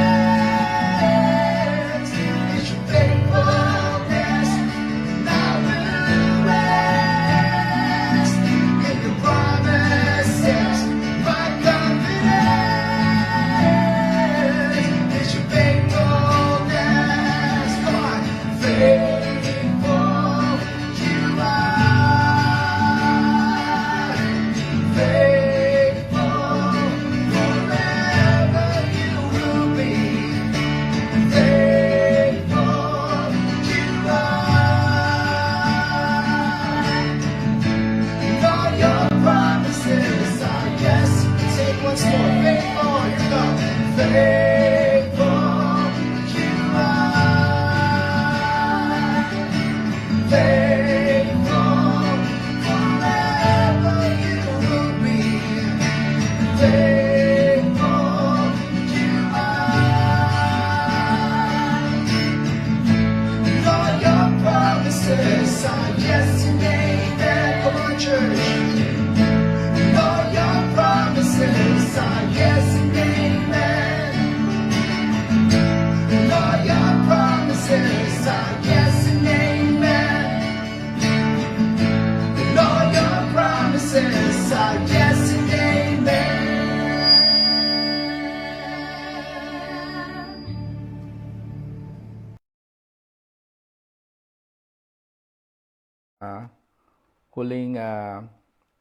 is your faithfulness. I will rest in your promises. My confidence is your faithfulness. Come on. Faithful you are. Faithful forever you will be. Faithful you are. Lord, your promises are yes. Take once more. Faithful, here we go. Faithful you are. Faithful forever you will be. Faithful you are. Lord, your promises are yes and amen. Come on, church. Lord, your promises are yes and amen. Lord, your promises are yes and amen. Lord, your promises are yes and amen.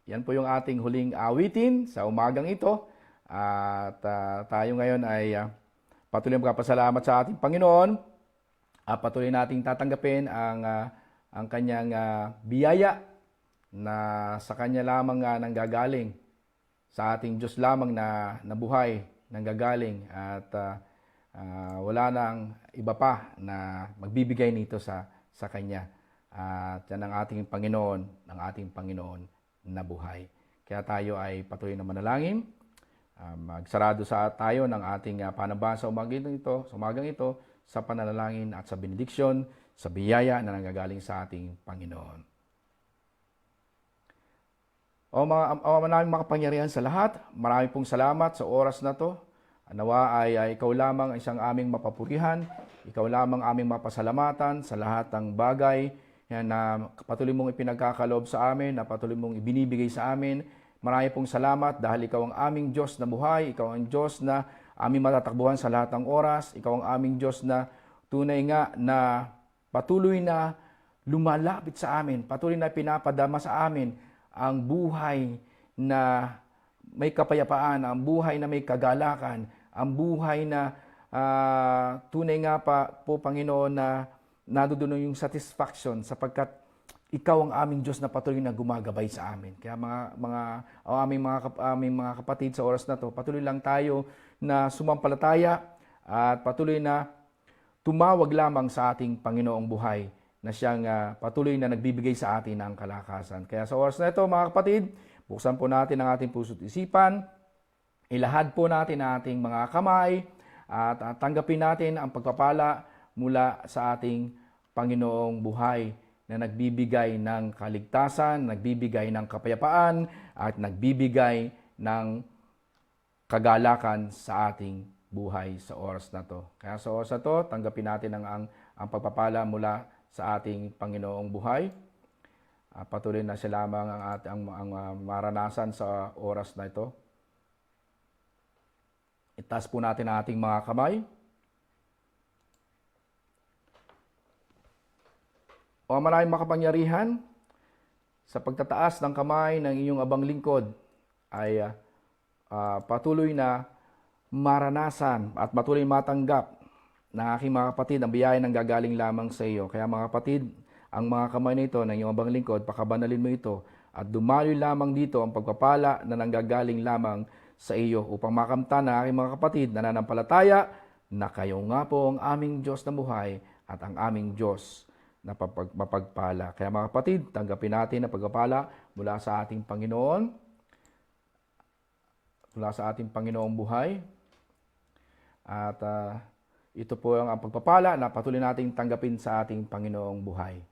Yan po yung ating huling awitin sa umagang ito. At tayo ngayon ay patuloy magpapasalamat sa ating Panginoon. Patuloy nating tatanggapin ang kanyang biyaya na sa kanya lamang nanggagaling. Sa ating Diyos lamang na buhay nanggagaling. At wala nang iba pa na magbibigay nito sa kanya. At yan ang ating Panginoon, ng ating Panginoon na buhay. Kaya tayo ay patuloy na manalangin. Magsarado tayo ng ating panambahan sa umagang ito, sa panalangin at sa benediksyon, sa biyaya na nanggagaling sa ating Panginoon. O naming makapangyarihan sa lahat, marami pong salamat sa oras na to. Nawa ay ikaw lamang ang isang aming mapapurihan, ikaw lamang aming mapasalamatan sa lahat ng bagay yan na patuloy mong ipinagkakaloob sa amin, na patuloy mong ibinibigay sa amin. Marami pong salamat dahil ikaw ang aming Diyos na buhay, ikaw ang Diyos na aming matatakbuhan sa lahat ng oras, ikaw ang aming Diyos na tunay nga na patuloy na lumalapit sa amin, patuloy na pinapadama sa amin ang buhay na may kapayapaan, ang buhay na may kagalakan, ang buhay na tunay nga po Panginoon na nandoon yung satisfaction sapagkat ikaw ang aming Diyos na patuloy na gumagabay sa amin. Kaya aming mga kapatid sa oras na to, patuloy lang tayo na sumampalataya at patuloy na tumawag lamang sa ating Panginoong buhay na siyang patuloy na nagbibigay sa atin ng kalakasan. Kaya sa oras na ito, mga kapatid, buksan po natin ang ating puso't isipan, ilahad po natin ang ating mga kamay at tanggapin natin ang pagpapala mula sa ating Panginoong buhay na nagbibigay ng kaligtasan, nagbibigay ng kapayapaan, at nagbibigay ng kagalakan sa ating buhay sa oras na to. Kaya sa oras na to, tanggapin natin ang pagpapala mula sa ating Panginoong buhay. Patuloy na siya lamang ang maranasan sa oras na ito. Itaas po natin ang ating mga kamay. O maraming makapangyarihan, sa pagtataas ng kamay ng iyong abang lingkod ay patuloy na maranasan at patuloy matanggap ng aking mga kapatid ang biyaya ng gagaling lamang sa iyo. Kaya mga kapatid, ang mga kamay na ito ng iyong abang lingkod, pakabanalin mo ito at dumaloy lamang dito ang pagpapala na nanggagaling lamang sa iyo upang makamtan ng aking mga kapatid na nananampalataya na kayo nga po ang aming Diyos na buhay at ang aming Diyos na mapagpala. Kaya mga kapatid, tanggapin natin ang pagpapala mula sa ating Panginoon, mula sa ating Panginoong buhay. At ito po ang pagpapala na patuloy nating tanggapin sa ating Panginoong buhay.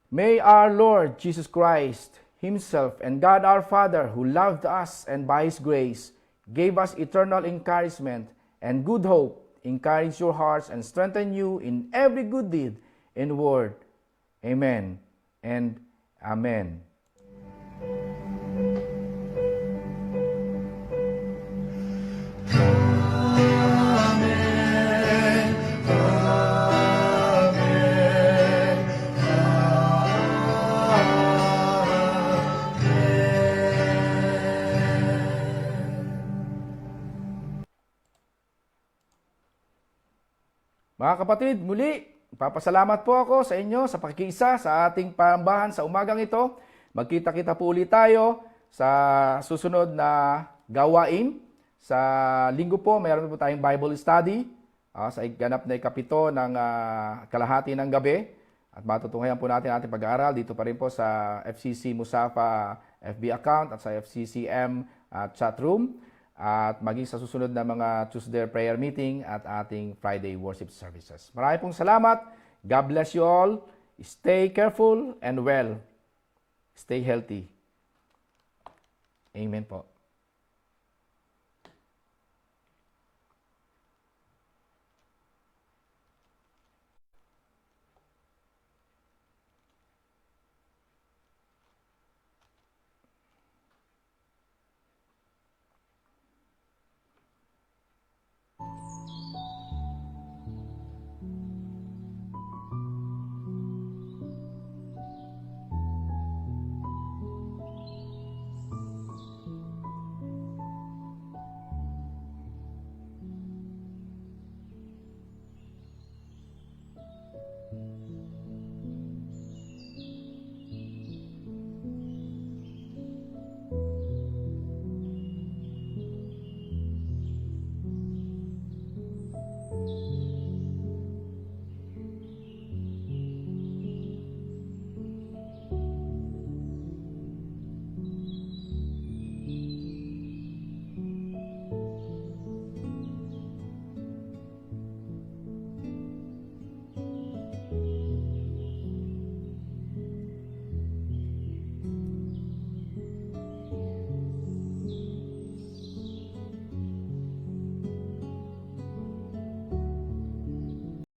May our Lord Jesus Christ Himself and God our Father, who loved us and by His grace gave us eternal encouragement and good hope, encourage your hearts and strengthen you in every good deed and word. Amen and Amen. Mga kapatid, muli, papasalamat po ako sa inyo sa pakikiisa sa ating parambahan sa umagang ito. Magkita-kita po ulit tayo sa susunod na gawain. Sa linggo po, mayroon po tayong Bible study sa ganap na ikapito ng kalahati ng gabi. At matutunghayan po natin ating pag-aaral dito pa rin po sa FCC Musafa FB account at sa FCCM chat room. At maging sa susunod na mga Tuesday prayer meeting at ating Friday worship services. Maraming pong salamat. God bless you all. Stay careful and well. Stay healthy. Amen po.